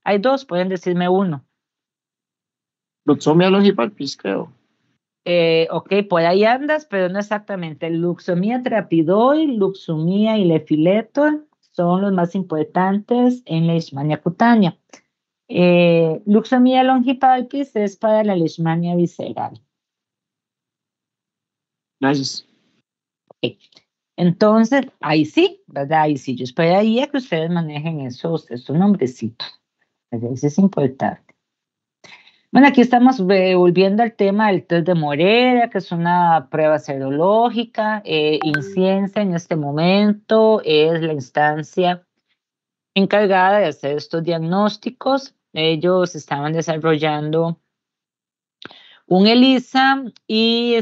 Hay dos, pueden decirme uno. Luxomia longipalpis, creo. Ok, por ahí andas, pero no exactamente. Luxomia trapidoide, luxomia y lefileto son los más importantes en la leishmania cutánea. Luxomia longipalpis es para la leishmania visceral. Gracias. Okay. Entonces, ahí sí, ¿verdad? Ahí sí, yo esperaría que ustedes manejen esos nombrecitos. Eso es importante. Bueno, aquí estamos volviendo al tema del test de Morera, que es una prueba serológica. INCIENSA en este momento es la instancia encargada de hacer estos diagnósticos. Ellos estaban desarrollando un ELISA y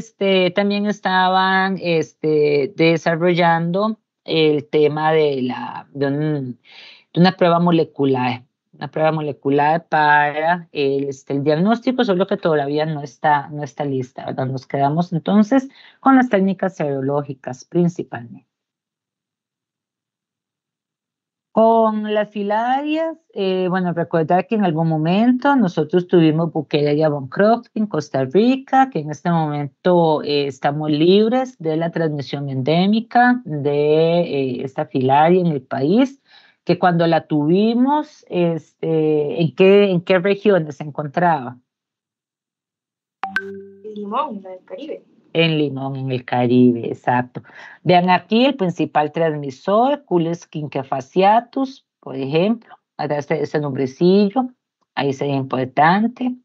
también estaban desarrollando el tema de una prueba molecular. Una prueba molecular para el diagnóstico, solo que todavía no está lista, ¿verdad? Nos quedamos entonces con las técnicas serológicas principalmente. Con las filarias, bueno, recordar que en algún momento nosotros tuvimos Buchereria von Crofts en Costa Rica, que en este momento estamos libres de la transmisión endémica de esta filaria en el país, que cuando la tuvimos, ¿en qué regiones se encontraba? Limón, en el Caribe. En Limón, en el Caribe, exacto. Vean aquí el principal transmisor, Culex quinquefasciatus, por ejemplo, este nombrecillo, ahí sería importante.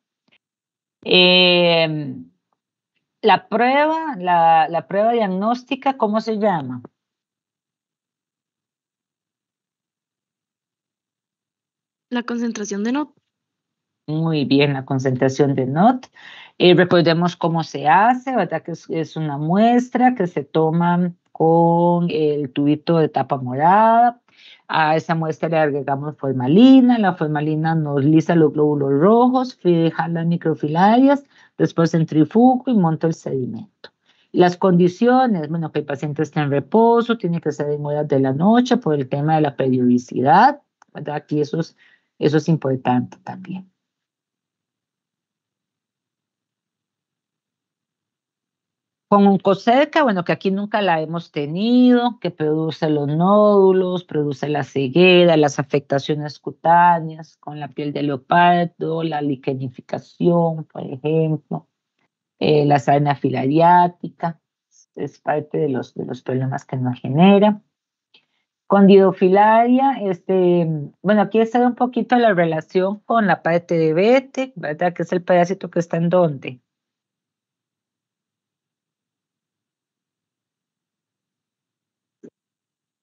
La prueba diagnóstica, ¿cómo se llama? La concentración de NOT. Muy bien, la concentración de NOT. Recordemos cómo se hace, ¿verdad? Que es una muestra que se toma con el tubito de tapa morada. A esa muestra le agregamos formalina. La formalina nos lisa los glóbulos rojos, fija las microfilarias, después centrifugo y monto el sedimento. Las condiciones, bueno, que el paciente esté en reposo, tiene que ser en horas de la noche por el tema de la periodicidad, ¿verdad? Aquí eso es importante también. Con oncocerca, bueno, que aquí nunca la hemos tenido, que produce los nódulos, produce la ceguera, las afectaciones cutáneas con la piel de leopardo, la liquenificación, por ejemplo, la sarna filariática, es parte de los problemas que nos genera. Con didofilaria, bueno, aquí está un poquito la relación con la parte de Bete, ¿verdad? Que es el pedacito que está en dónde.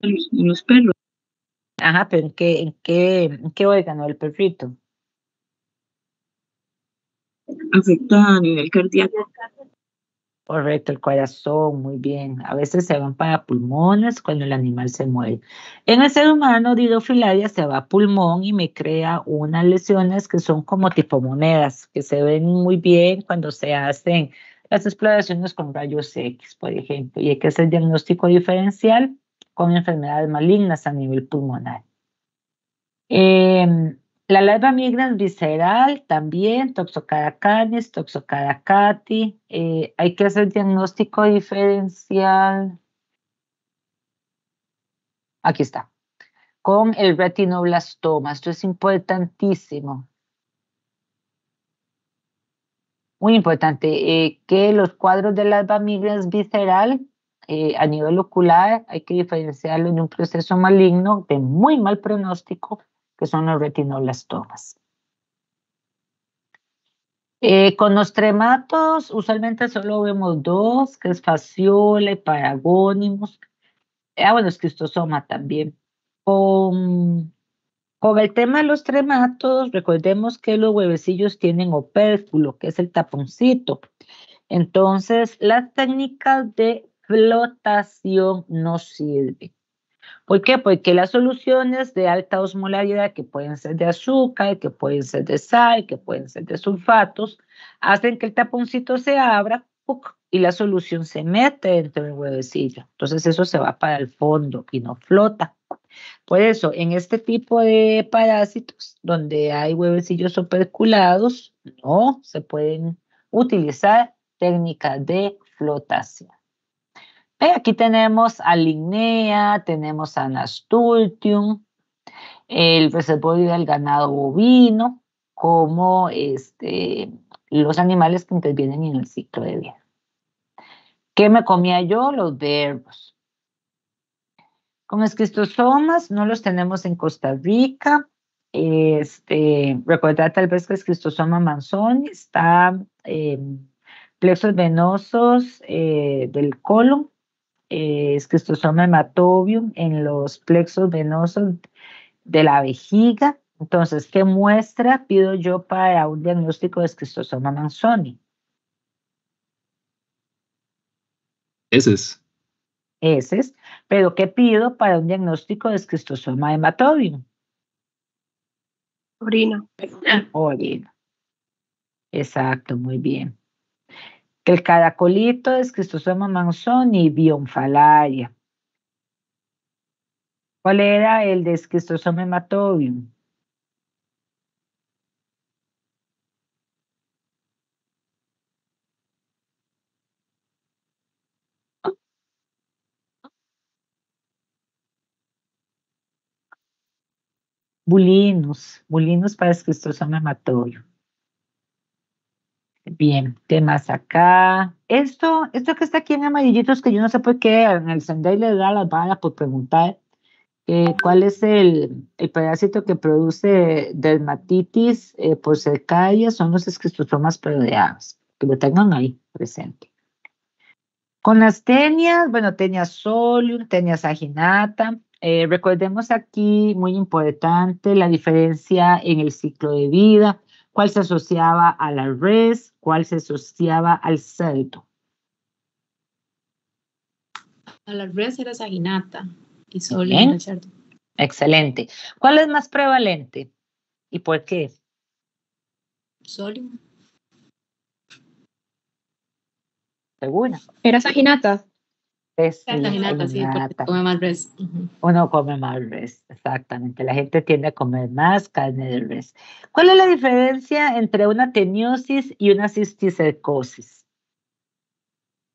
En los pelos. Ajá, pero ¿en qué órgano el perrito? Afecta a nivel cardíaco. Correcto, el corazón, muy bien. A veces se van para pulmones cuando el animal se muere. En el ser humano, didofilaria se va a pulmón y me crea unas lesiones que son como tipo monedas, que se ven muy bien cuando se hacen las exploraciones con rayos X, por ejemplo, y hay que hacer diagnóstico diferencial con enfermedades malignas a nivel pulmonar. La larva migrans visceral también, Toxocara canis, Toxocara cati. Hay que hacer diagnóstico diferencial. Aquí está. Con el retinoblastoma. Esto es importantísimo. Muy importante. Que los cuadros de larva migrans visceral a nivel ocular hay que diferenciarlo en un proceso maligno de muy mal pronóstico, que son los retinoblastomas. Con los trematos, usualmente solo vemos dos, que es fasciola y paragónimos. Bueno, esquistosoma también. Con el tema de los trematos, recordemos que los huevecillos tienen opérculo, que es el taponcito. Entonces, las técnicas de flotación no sirven. ¿Por qué? Porque las soluciones de alta osmolaridad, que pueden ser de azúcar, que pueden ser de sal, que pueden ser de sulfatos, hacen que el taponcito se abra ¡puc! Y la solución se mete dentro del huevecillo. Entonces eso se va para el fondo y no flota. Por eso, en este tipo de parásitos, donde hay huevecillos operculados, no se pueden utilizar técnicas de flotación. Aquí tenemos a Lignea, tenemos a Nasturtium, el reservorio del ganado bovino, como los animales que intervienen en el ciclo de vida. ¿Qué me comía yo? Los verbos. Con esquistosomas no los tenemos en Costa Rica. Recordad tal vez que esquistosoma manzoni está plexos venosos del colon, esquistosoma hematobium en los plexos venosos de la vejiga. Entonces, ¿qué muestra pido yo para un diagnóstico de esquistosoma manzoni? Heces. Heces. Pero ¿qué pido para un diagnóstico de esquistosoma hematobium? Orina. Orina. Exacto, muy bien. El caracolito de esquistosoma manzoni, bionfalaria. ¿Cuál era el de esquistosoma hematobium? Bulinus para esquistosoma hematobium. Bien, ¿qué más acá? Esto que está aquí en amarillitos, que yo no sé por qué en el Sendai le da las balas por preguntar cuál es el parásito que produce dermatitis por cercaria, son los esquistosomas preodeados, que lo tengan ahí presente. Con las tenias, bueno, tenia solium, tenia saginata, recordemos aquí, muy importante, la diferencia en el ciclo de vida, cuál se asociaba a la res, cuál se asociaba al cerdo. A la res era saginata y solium era el cerdo. Excelente. ¿Cuál es más prevalente y por qué? Solium. ¿Segura? ¿Era saginata? Es saginata, sí, porque come más res. Uno come más res, exactamente. La gente tiende a comer más carne de res. ¿Cuál es la diferencia entre una teniosis y una cisticercosis?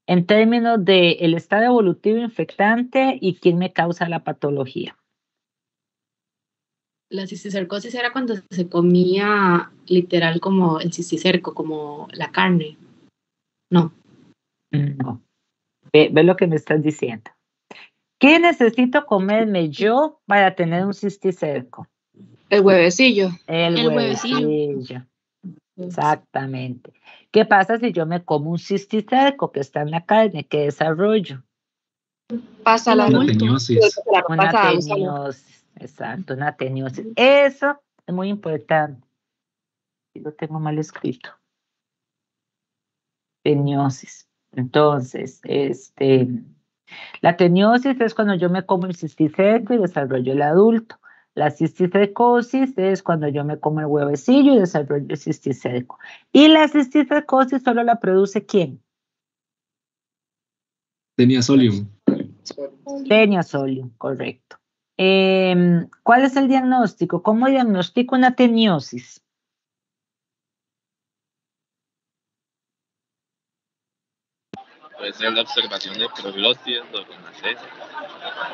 En términos de el estado evolutivo infectante y quién me causa la patología. La cisticercosis era cuando se comía literal como el cisticerco, como la carne. No. No. Ve lo que me estás diciendo. ¿Qué necesito comerme yo para tener un cisticerco? El huevecillo. El huevecillo. Exactamente. ¿Qué pasa si yo me como un cisticerco que está en la carne? ¿Qué desarrollo? Pasa la teniosis. Una teniosis. Exacto, una teniosis. Eso es muy importante. Lo tengo mal escrito. Teniosis. Entonces, la teniosis es cuando yo me como el cisticerco y desarrollo el adulto. La cisticercosis es cuando yo me como el huevecillo y desarrollo el cisticerco. Y la cisticercosis solo la produce ¿quién? Tenia solium. Tenia solium, correcto. ¿Cuál es el diagnóstico? ¿Cómo diagnostico una teniosis? Puede ser la observación de proglótides o con las heces.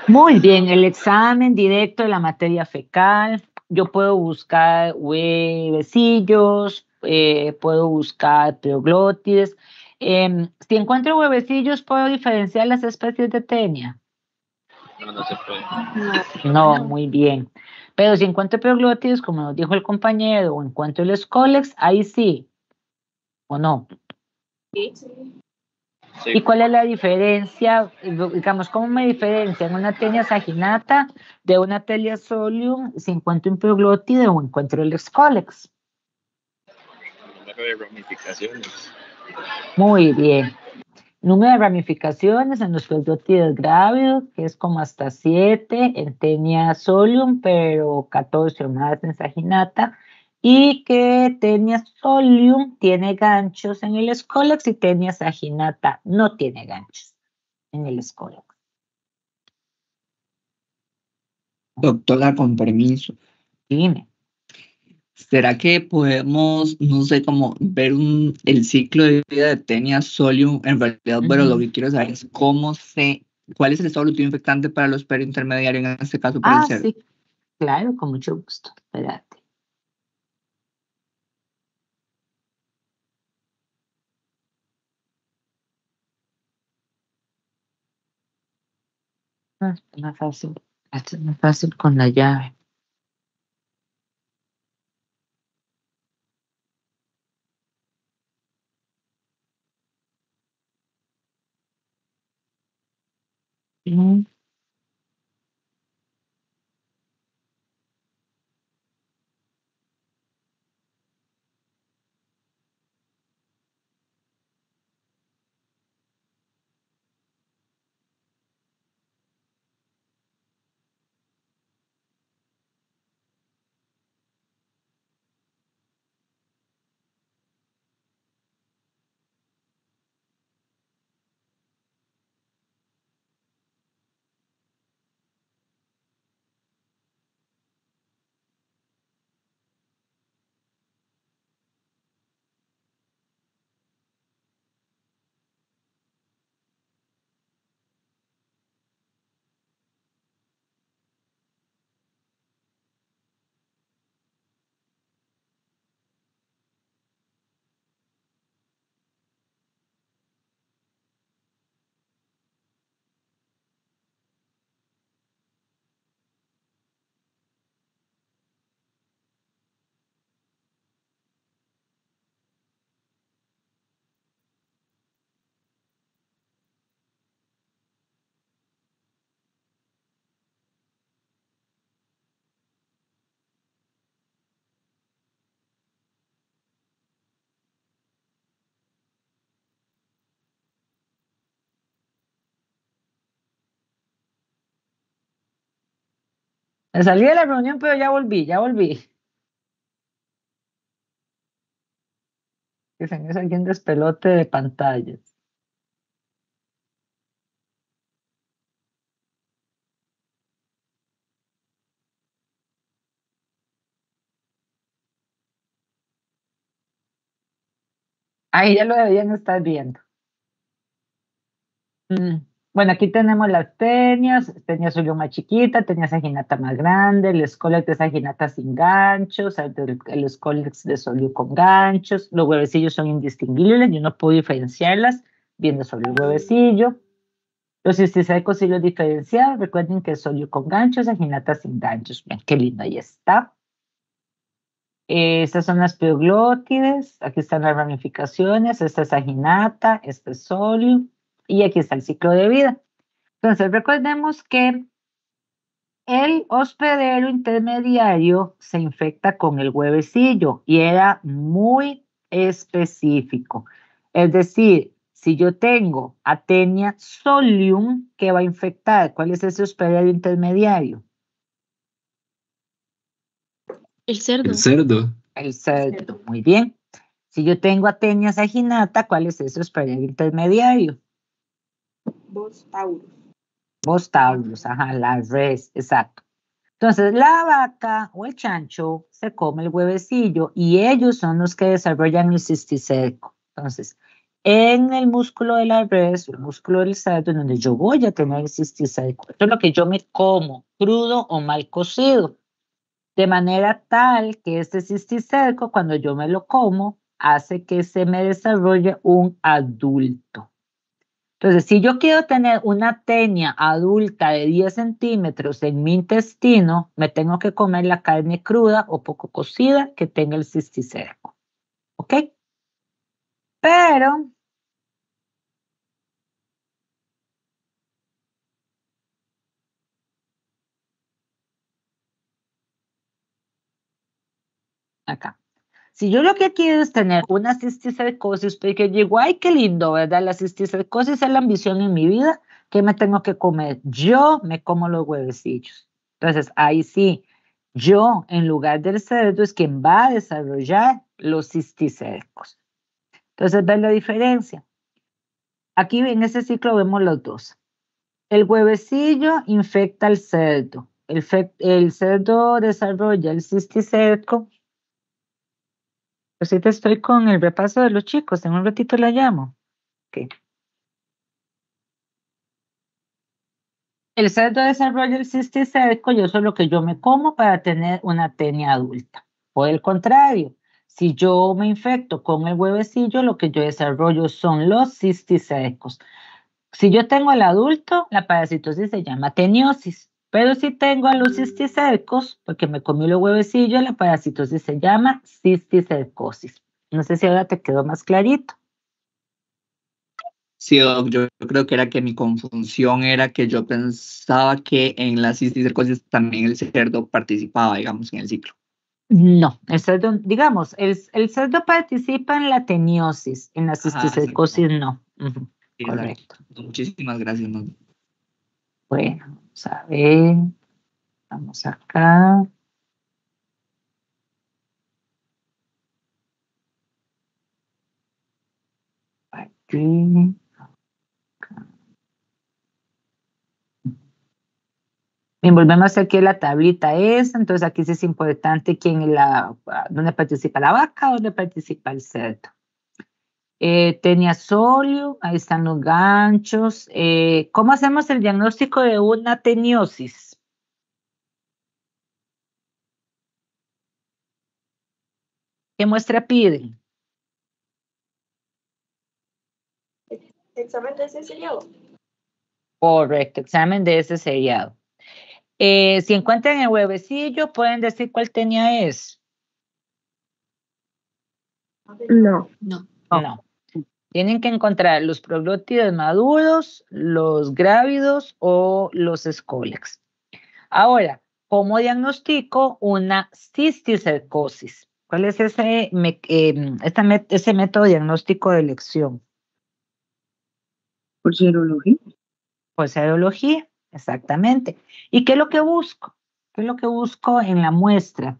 Muy bien, el examen directo de la materia fecal. Yo puedo buscar huevecillos, puedo buscar proglótides. Si encuentro huevecillos, ¿puedo diferenciar las especies de tenia? No se puede. No, muy bien. Pero si encuentro proglótides, como nos dijo el compañero, o encuentro el Scolex, ahí sí. ¿O no? Sí. Sí. ¿Y cuál es la diferencia? Digamos, ¿cómo me diferencian una tenia saginata de una Telia solium si encuentro un proglótide o encuentro el Scolex? El número de ramificaciones. Muy bien. Número de ramificaciones en los Pseudotides grávidos, que es como hasta 7, en Tenia solium, pero 14 o más en Saginata, y que Tenia solium tiene ganchos en el escólex y Tenia saginata no tiene ganchos en el escólex. Doctora, con permiso. Dime. ¿Será que podemos, no sé, como ver el ciclo de vida de Tenia solium? En realidad, bueno, lo que quiero saber es cuál es el estado evolutivo infectante para los intermediarios, en este caso para el cerdo. Sí, claro, con mucho gusto. Espérate. Esto es más fácil. Esto es más fácil con la llave. Me salí de la reunión, pero ya volví. Que se me salió un despelote de pantallas. Ahí ya lo deberían estar viendo. Bueno, aquí tenemos las tenias, tenia solium más chiquita, tenia saginata más grande, el escólex de saginata sin ganchos, el escólex de solium con ganchos, los huevecillos son indistinguibles, yo no puedo diferenciarlas viendo solo el huevecillo. Los cisticercos sí los diferenciados, recuerden que el solium con ganchos, saginata sin ganchos. Ven, qué lindo, ahí está. Estas son las pleoglótides, aquí están las ramificaciones, esta es saginata, este es solium, y aquí está el ciclo de vida. Entonces, recordemos que el hospedero intermediario se infecta con el huevecillo y era muy específico. Es decir, si yo tengo Atenia solium, ¿qué va a infectar? ¿Cuál es ese hospedero intermediario? El cerdo. El cerdo, muy bien. Si yo tengo Atenia saginata, ¿cuál es ese hospedero intermediario? Bos taurus, ajá, la res, exacto. Entonces, la vaca o el chancho se come el huevecillo y ellos son los que desarrollan el cisticerco. Entonces, en el músculo de la res, el músculo del cerdo, en donde yo voy a tener el cisticerco, esto es lo que yo me como, crudo o mal cocido, de manera tal que este cisticerco, cuando yo me lo como, hace que se me desarrolle un adulto. Entonces, si yo quiero tener una tenia adulta de 10 centímetros en mi intestino, me tengo que comer la carne cruda o poco cocida que tenga el cisticerco. ¿Ok? Pero acá. Si yo lo que quiero es tener una cisticercosis, porque digo, ay, qué lindo, ¿verdad? La cisticercosis es la ambición en mi vida, ¿qué me tengo que comer? Yo me como los huevecillos. Entonces, ahí sí, yo, en lugar del cerdo, es quien va a desarrollar los cisticercos. Entonces, ¿ven la diferencia? Aquí en este ciclo vemos los dos. El huevecillo infecta al cerdo. El cerdo desarrolla el cisticerco. Pues ahorita estoy con el repaso de los chicos. En un ratito la llamo. Okay. El cerdo desarrolla el cisticerco y eso es lo que yo me como para tener una tenia adulta. Por el contrario, si yo me infecto con el huevecillo, lo que yo desarrollo son los cisticercos. Si yo tengo al adulto, la parasitosis se llama teniosis. Pero si tengo a los cisticercos, porque me comí los huevecillos, la parasitosis se llama cisticercosis. No sé si ahora te quedó más clarito. Sí, Doc, yo creo que era que mi confusión era que yo pensaba que en la cisticercosis también el cerdo participaba, digamos, en el ciclo. No, el cerdo, digamos, el cerdo participa en la teniosis, en la cisticercosis no. Sí, correcto. Muchísimas gracias. ¿No? Bueno, vamos a ver. Vamos acá. Aquí. Bien, volvemos aquí a la tablita esa, entonces aquí sí es importante dónde participa la vaca, dónde participa el cerdo. Tenia solio, ahí están los ganchos. ¿Cómo hacemos el diagnóstico de una teniosis? ¿Qué muestra piden? Examen de ese sellado. Correcto, examen de ese sellado. Si encuentran el huevecillo, ¿pueden decir cuál tenia es? No. No. Tienen que encontrar los proglótidos maduros, los grávidos o los escólex. Ahora, ¿cómo diagnostico una cisticercosis? ¿Cuál es ese método diagnóstico de elección? Por serología. Por serología, exactamente. ¿Y qué es lo que busco? ¿Qué es lo que busco en la muestra?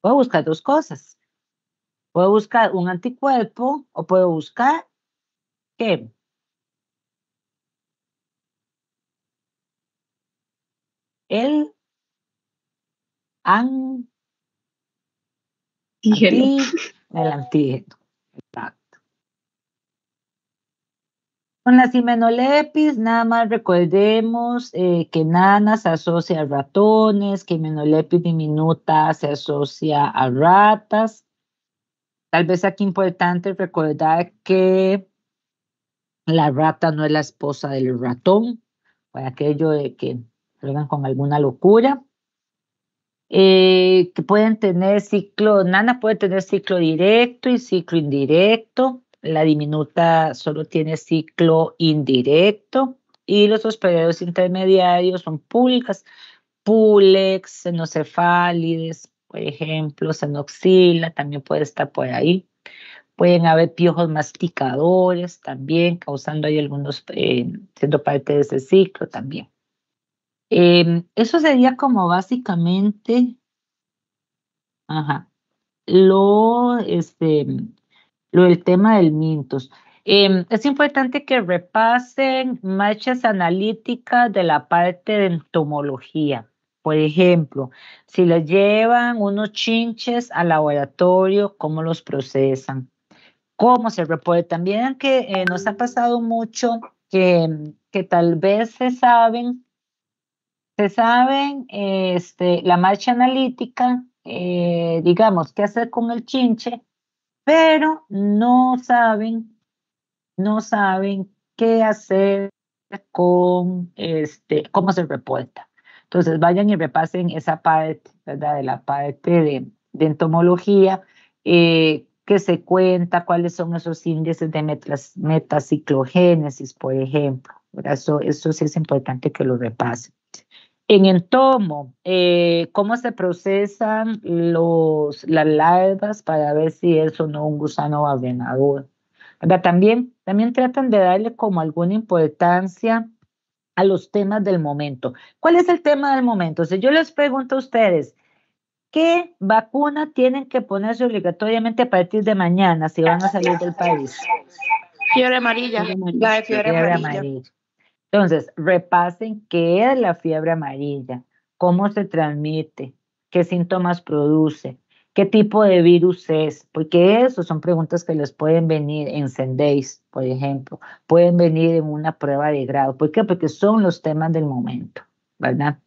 Puedo buscar dos cosas. Puedo buscar un anticuerpo o puedo buscar ¿qué? El el antígeno. Exacto. Con las himenolepis, nada más recordemos que nana se asocia a ratones, que himenolepis diminuta se asocia a ratas. Tal vez aquí importante recordar que la rata no es la esposa del ratón, para aquello de que salgan con alguna locura. Que pueden tener nana puede tener ciclo directo y ciclo indirecto. La diminuta solo tiene ciclo indirecto y los hospederos intermediarios son pulgas, pulex, xenocefálides, por ejemplo, xenoxila también puede estar por ahí. Pueden haber piojos masticadores también, causando ahí algunos, siendo parte de ese ciclo también. Eso sería como básicamente, lo del tema del mintos. Es importante que repasen marchas analíticas de la parte de entomología. Por ejemplo, si les llevan unos chinches al laboratorio, cómo los procesan, cómo se reportan. Vieran que nos ha pasado mucho que tal vez se saben la marcha analítica, digamos, qué hacer con el chinche, pero no saben qué hacer con cómo se reporta. Entonces vayan y repasen esa parte, ¿verdad? De la parte de entomología, que se cuenta, cuáles son esos índices de metaciclogénesis, por ejemplo. Eso sí es importante que lo repasen. En entomo, cómo se procesan las larvas para ver si es o no un gusano barrenador. También tratan de darle como alguna importancia a los temas del momento. ¿Cuál es el tema del momento? Si yo les pregunto a ustedes, ¿qué vacuna tienen que ponerse obligatoriamente a partir de mañana si van a salir del país? Fiebre amarilla. La de fiebre amarilla. Entonces, repasen qué es la fiebre amarilla, cómo se transmite, qué síntomas produce, qué tipo de virus es, porque eso son preguntas que les pueden venir en Sendays, por ejemplo, pueden venir en una prueba de grado. ¿Por qué? Porque son los temas del momento, ¿verdad?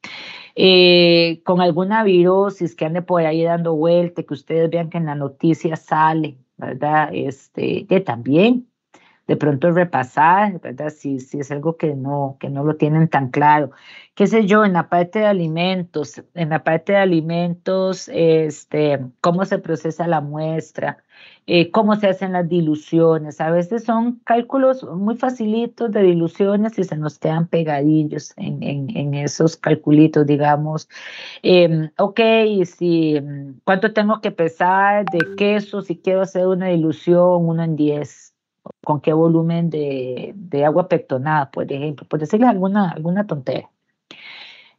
Con alguna virosis que ande por ahí dando vuelta, que ustedes vean que en la noticia sale, ¿verdad? Que también de pronto repasar, ¿verdad? Si es algo que no lo tienen tan claro. Qué sé yo, en la parte de alimentos, cómo se procesa la muestra, cómo se hacen las diluciones. A veces son cálculos muy facilitos de diluciones y se nos quedan pegadillos en esos calculitos, digamos. Ok, ¿cuánto tengo que pesar de queso si quiero hacer una dilución 1:10? ¿Con qué volumen de agua pectonada, por ejemplo? Por decirles alguna tontera.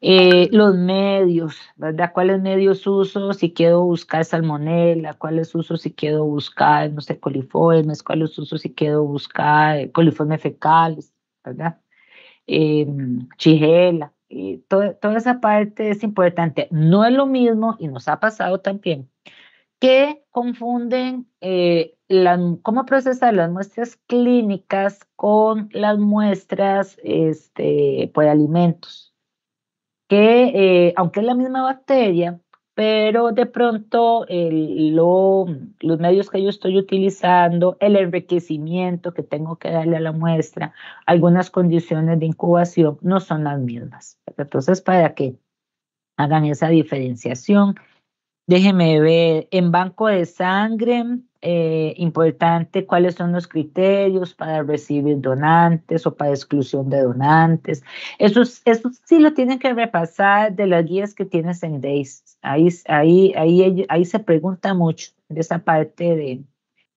Los medios, ¿verdad? ¿Cuáles medios uso si quiero buscar salmonela? ¿Cuáles uso si quiero buscar, no sé, coliformes? ¿Cuáles uso si quiero buscar coliformes fecales? ¿Verdad? Shigella. Toda esa parte es importante. No es lo mismo, y nos ha pasado también, que confunden cómo procesar las muestras clínicas con las muestras por alimentos, que aunque es la misma bacteria, pero de pronto los medios que yo estoy utilizando, el enriquecimiento que tengo que darle a la muestra, algunas condiciones de incubación no son las mismas. Entonces, para que hagan esa diferenciación. Déjeme ver, en banco de sangre, importante cuáles son los criterios para recibir donantes o para exclusión de donantes. Eso sí lo tienen que repasar de las guías que tiene Sendays. Ahí se pregunta mucho de esa parte de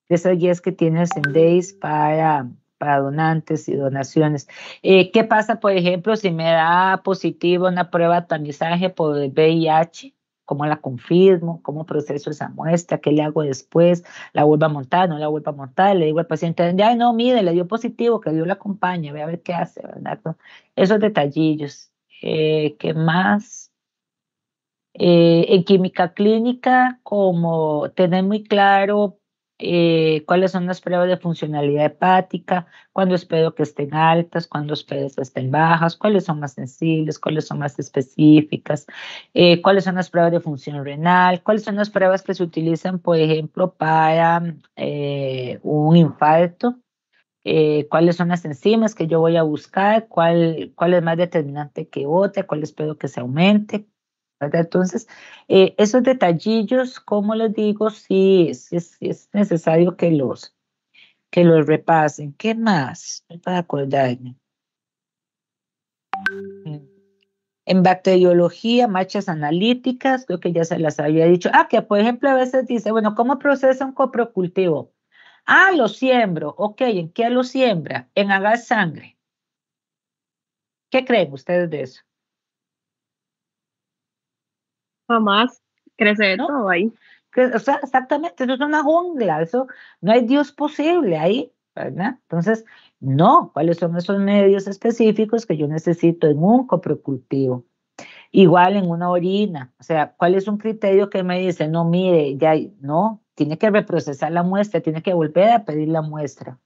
esas guías que tiene Sendays para donantes y donaciones. ¿Qué pasa, por ejemplo, si me da positivo una prueba de tamizaje por el VIH? ¿Cómo la confirmo? ¿Cómo proceso esa muestra? ¿Qué le hago después? ¿La vuelvo a montar? ¿No la vuelvo a montar? Le digo al paciente, ya no, mire, le dio positivo, que Dios la acompañe, ve a ver qué hace, ¿verdad? Esos detallillos. ¿Qué más? En química clínica, como tener muy claro cuáles son las pruebas de funcionalidad hepática, cuándo espero que estén altas, cuándo espero que estén bajas, cuáles son más sensibles, cuáles son más específicas, cuáles son las pruebas de función renal, cuáles son las pruebas que se utilizan, por ejemplo, para un infarto, cuáles son las enzimas que yo voy a buscar, cuál es más determinante que otra, cuál espero que se aumente, ¿verdad? Entonces, esos detallillos, como les digo, sí es necesario que los repasen. ¿Qué más? Para acordarme. En bacteriología, marchas analíticas, creo que ya se las había dicho. Que por ejemplo a veces dice, bueno, ¿cómo procesa un coprocultivo? Lo siembro. Ok, ¿en qué lo siembra? En agar sangre. ¿Qué creen ustedes de eso? Jamás crece todo ahí. O sea, exactamente, eso es una jungla, eso no hay Dios posible ahí, ¿verdad? Entonces, no, ¿cuáles son esos medios específicos que yo necesito en un coprocultivo? Igual en una orina, o sea, ¿cuál es un criterio que me dice, no, mire, ya, no, tiene que reprocesar la muestra, tiene que volver a pedir la muestra?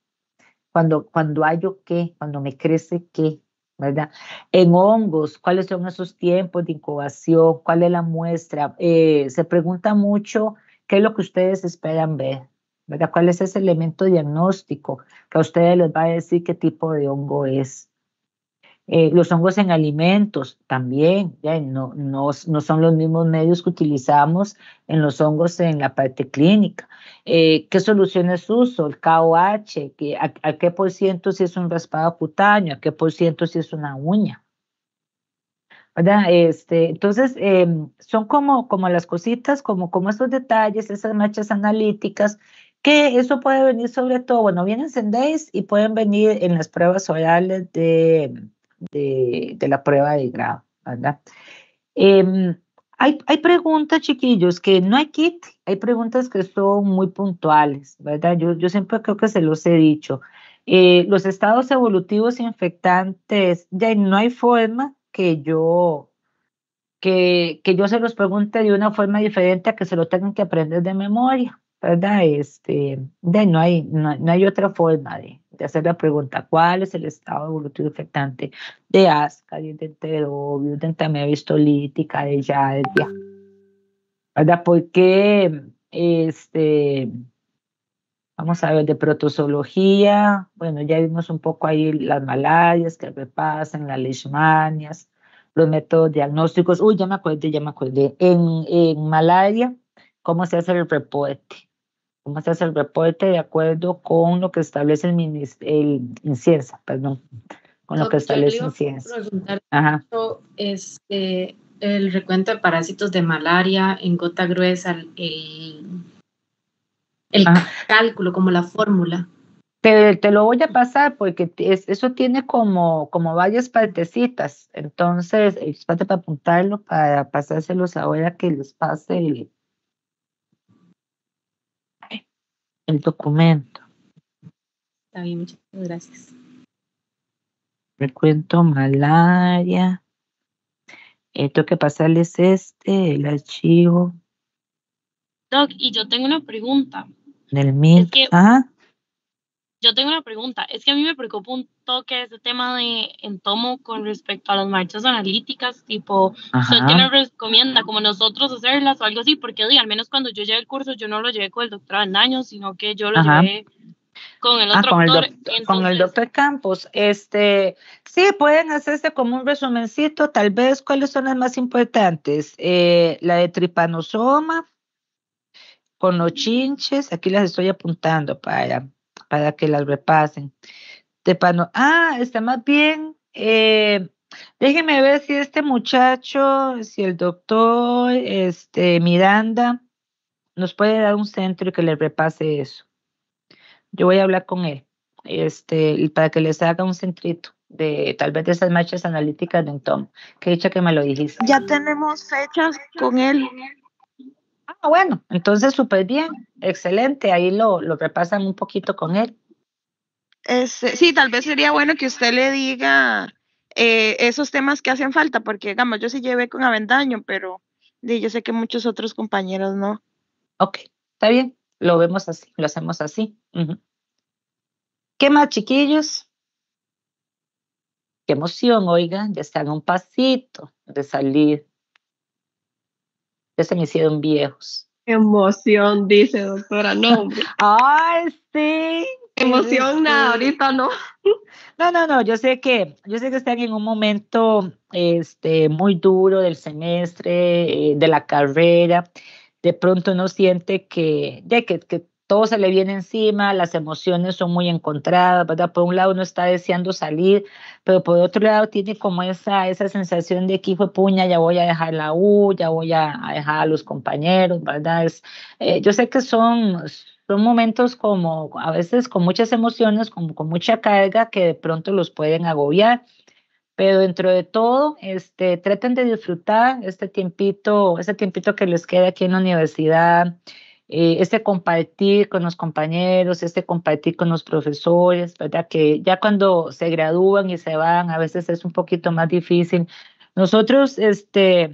Cuando hallo qué, cuando me crece qué, ¿verdad? En hongos, ¿cuáles son esos tiempos de incubación? ¿Cuál es la muestra? Se pregunta mucho qué es lo que ustedes esperan ver, ¿verdad? ¿Cuál es ese elemento diagnóstico que a ustedes les va a decir qué tipo de hongo es? Los hongos en alimentos también, no son los mismos medios que utilizamos en los hongos en la parte clínica. ¿Qué soluciones uso? El KOH, ¿a qué por ciento si es un raspado cutáneo? ¿A qué por ciento si es una uña? ¿Verdad? Entonces, son como las cositas, como estos detalles, esas manchas analíticas, que eso puede venir sobre todo, bueno, vienen en DAYS y pueden venir en las pruebas orales de la prueba de grado, ¿verdad? Hay preguntas, chiquillos, que no hay kit, hay preguntas que son muy puntuales, ¿verdad? Yo siempre creo que se los he dicho. Los estados evolutivos infectantes, ya no hay forma que yo se los pregunte de una forma diferente a que se lo tengan que aprender de memoria, ¿verdad? No hay otra forma de hacer la pregunta. ¿Cuál es el estado evolutivo infectante de Ascaris, de Enterobius, de entamedia histolítica, de Giardia? ¿Verdad? Porque, vamos a ver, de protozoología, bueno, ya vimos un poco ahí las malarias que repasan, las leishmanias, los métodos diagnósticos. Uy, ya me acordé. En malaria, ¿cómo se hace el reporte? ¿Cómo se hace el reporte de acuerdo con lo que establece el INCIENSA, perdón? Con lo que establece INCIENSA. Ajá. El recuento de parásitos de malaria en gota gruesa, el cálculo, como la fórmula. Te lo voy a pasar porque eso tiene como varias partecitas. Entonces, espérate para apuntarlo, para pasárselos ahora que les pase el documento. Está bien, muchas gracias. Recuento malaria. Tengo que pasarles el archivo. Doc, y yo tengo una pregunta. Del MINT. Yo tengo una pregunta. Es que a mí me preocupa un toque ese tema de entomo con respecto a las marchas analíticas, tipo, ¿usted qué me recomienda? Como nosotros hacerlas o algo así, porque al menos cuando yo llevé el curso, yo no lo llevé con el doctor Avendaño, sino que yo lo llevé con el otro doctor. Con el doctor Campos. Sí, pueden hacerse como un resumencito, tal vez, ¿cuáles son las más importantes? La de tripanosoma, con los chinches, aquí las estoy apuntando para que las repasen. Está más bien, déjenme ver si este muchacho, si el doctor Miranda nos puede dar un centro y que le repase eso. Yo voy a hablar con él, para que les haga un centrito de tal vez de esas marchas analíticas de entomo. Que dicha que me lo dijiste. Ya tenemos fechas con él. Bueno, entonces súper bien, excelente, ahí lo repasan un poquito con él. Sí, tal vez sería bueno que usted le diga esos temas que hacen falta, porque digamos, yo sí llevé con Avendaño, pero yo sé que muchos otros compañeros no. Ok, está bien, lo vemos así, lo hacemos así. ¿Qué más, chiquillos? Qué emoción, oigan, ya están a un pasito de salir. Ya se me hicieron viejos. Emoción, dice doctora, no, hombre. ¡Ay, sí! Emoción, nada, ahorita no. No, yo sé que están en un momento muy duro del semestre, de la carrera. De pronto uno siente que todo se le viene encima, las emociones son muy encontradas, ¿verdad? Por un lado uno está deseando salir, pero por otro lado tiene como esa sensación de que, hijo de puña, ya voy a dejar la U, ya voy a dejar a los compañeros, ¿verdad? Yo sé que son momentos como a veces con muchas emociones, con mucha carga que de pronto los pueden agobiar, pero dentro de todo, traten de disfrutar este tiempito que les queda aquí en la universidad, compartir con los compañeros, compartir con los profesores, ¿verdad? Que ya cuando se gradúan y se van, a veces es un poquito más difícil. Nosotros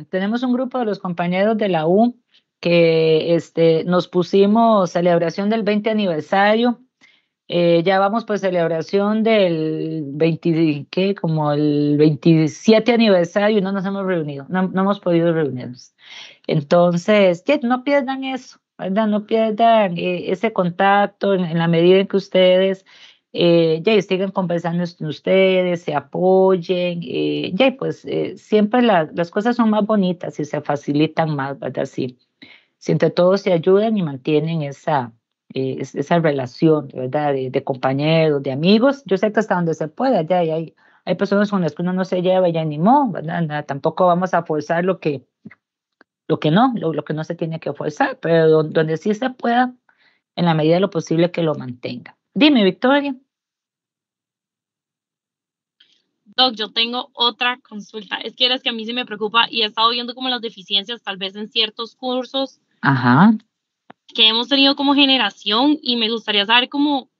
tenemos un grupo de los compañeros de la U que nos pusimos celebración del 20 aniversario. Ya vamos por celebración del 27 aniversario y no nos hemos reunido, no hemos podido reunirnos. Entonces, no pierdan eso, ¿verdad? No pierdan ese contacto en la medida en que ustedes ya sigan conversando ustedes, se apoyen, ya pues siempre las cosas son más bonitas y se facilitan más, ¿verdad? Sí. Si entre todos se ayudan y mantienen esa relación, ¿verdad? De compañeros, de amigos, yo sé que hasta donde se pueda, ya hay personas con las que uno no se lleva, ya ni modo, ¿verdad? Tampoco vamos a forzar lo que no se tiene que forzar, pero donde sí se pueda, en la medida de lo posible que lo mantenga. Dime, Victoria. Doc, yo tengo otra consulta. Es que a mí se me preocupa y he estado viendo como las deficiencias tal vez en ciertos cursos que hemos tenido como generación y me gustaría saber cómo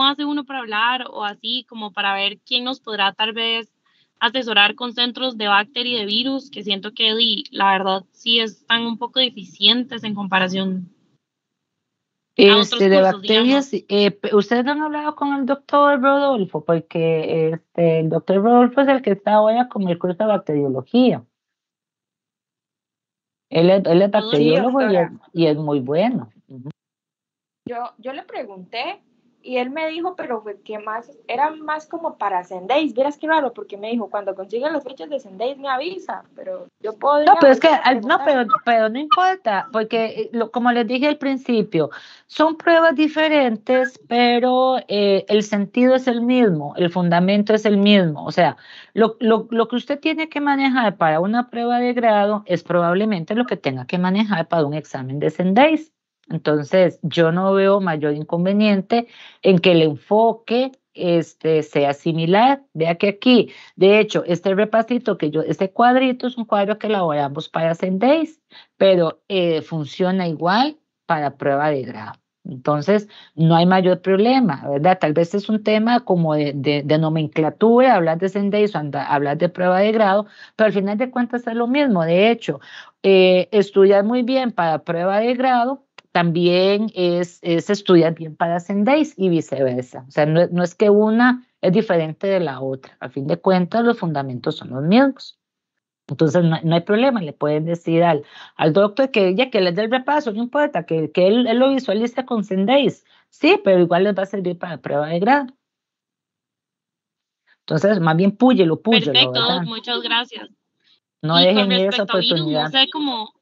hace uno para hablar o así, como para ver quién nos podrá tal vez asesorar con centros de bacteria y de virus, que siento que la verdad sí están un poco deficientes en comparación a otros cursos, de bacterias, digamos. ustedes no han hablado con el doctor Rodolfo, porque el doctor Rodolfo es el que está ahora con el curso de bacteriología. Él es bacteriólogo y es muy bueno. Yo le pregunté y él me dijo, pero que más, era más como para Sendays. Vieras qué raro, porque me dijo, cuando consigan las fechas de Sendays me avisa, pero yo puedo ir. No, pero es que, pero no importa, porque como les dije al principio, son pruebas diferentes, pero el sentido es el mismo, el fundamento es el mismo. O sea, lo que usted tiene que manejar para una prueba de grado es probablemente lo que tenga que manejar para un examen de Sendays. Entonces, yo no veo mayor inconveniente en que el enfoque sea similar. Vea que aquí, de hecho, este repasito este cuadrito es un cuadro que elaboramos para Sendays, pero funciona igual para prueba de grado. Entonces, no hay mayor problema, ¿verdad? Tal vez es un tema como de nomenclatura, hablar de Sendays o hablar de prueba de grado, pero al final de cuentas es lo mismo. De hecho, estudiar muy bien para prueba de grado también es estudiar bien para Sendays y viceversa. O sea, no es que una es diferente de la otra. A fin de cuentas, los fundamentos son los mismos. Entonces, no hay problema. Le pueden decir al doctor que les dé el repaso, no importa, que él lo visualice con Sendays. Sí, pero igual les va a servir para la prueba de grado. Entonces, más bien púyelo. Perfecto, ¿verdad? muchas gracias. No dejen esa oportunidad. No sé cómo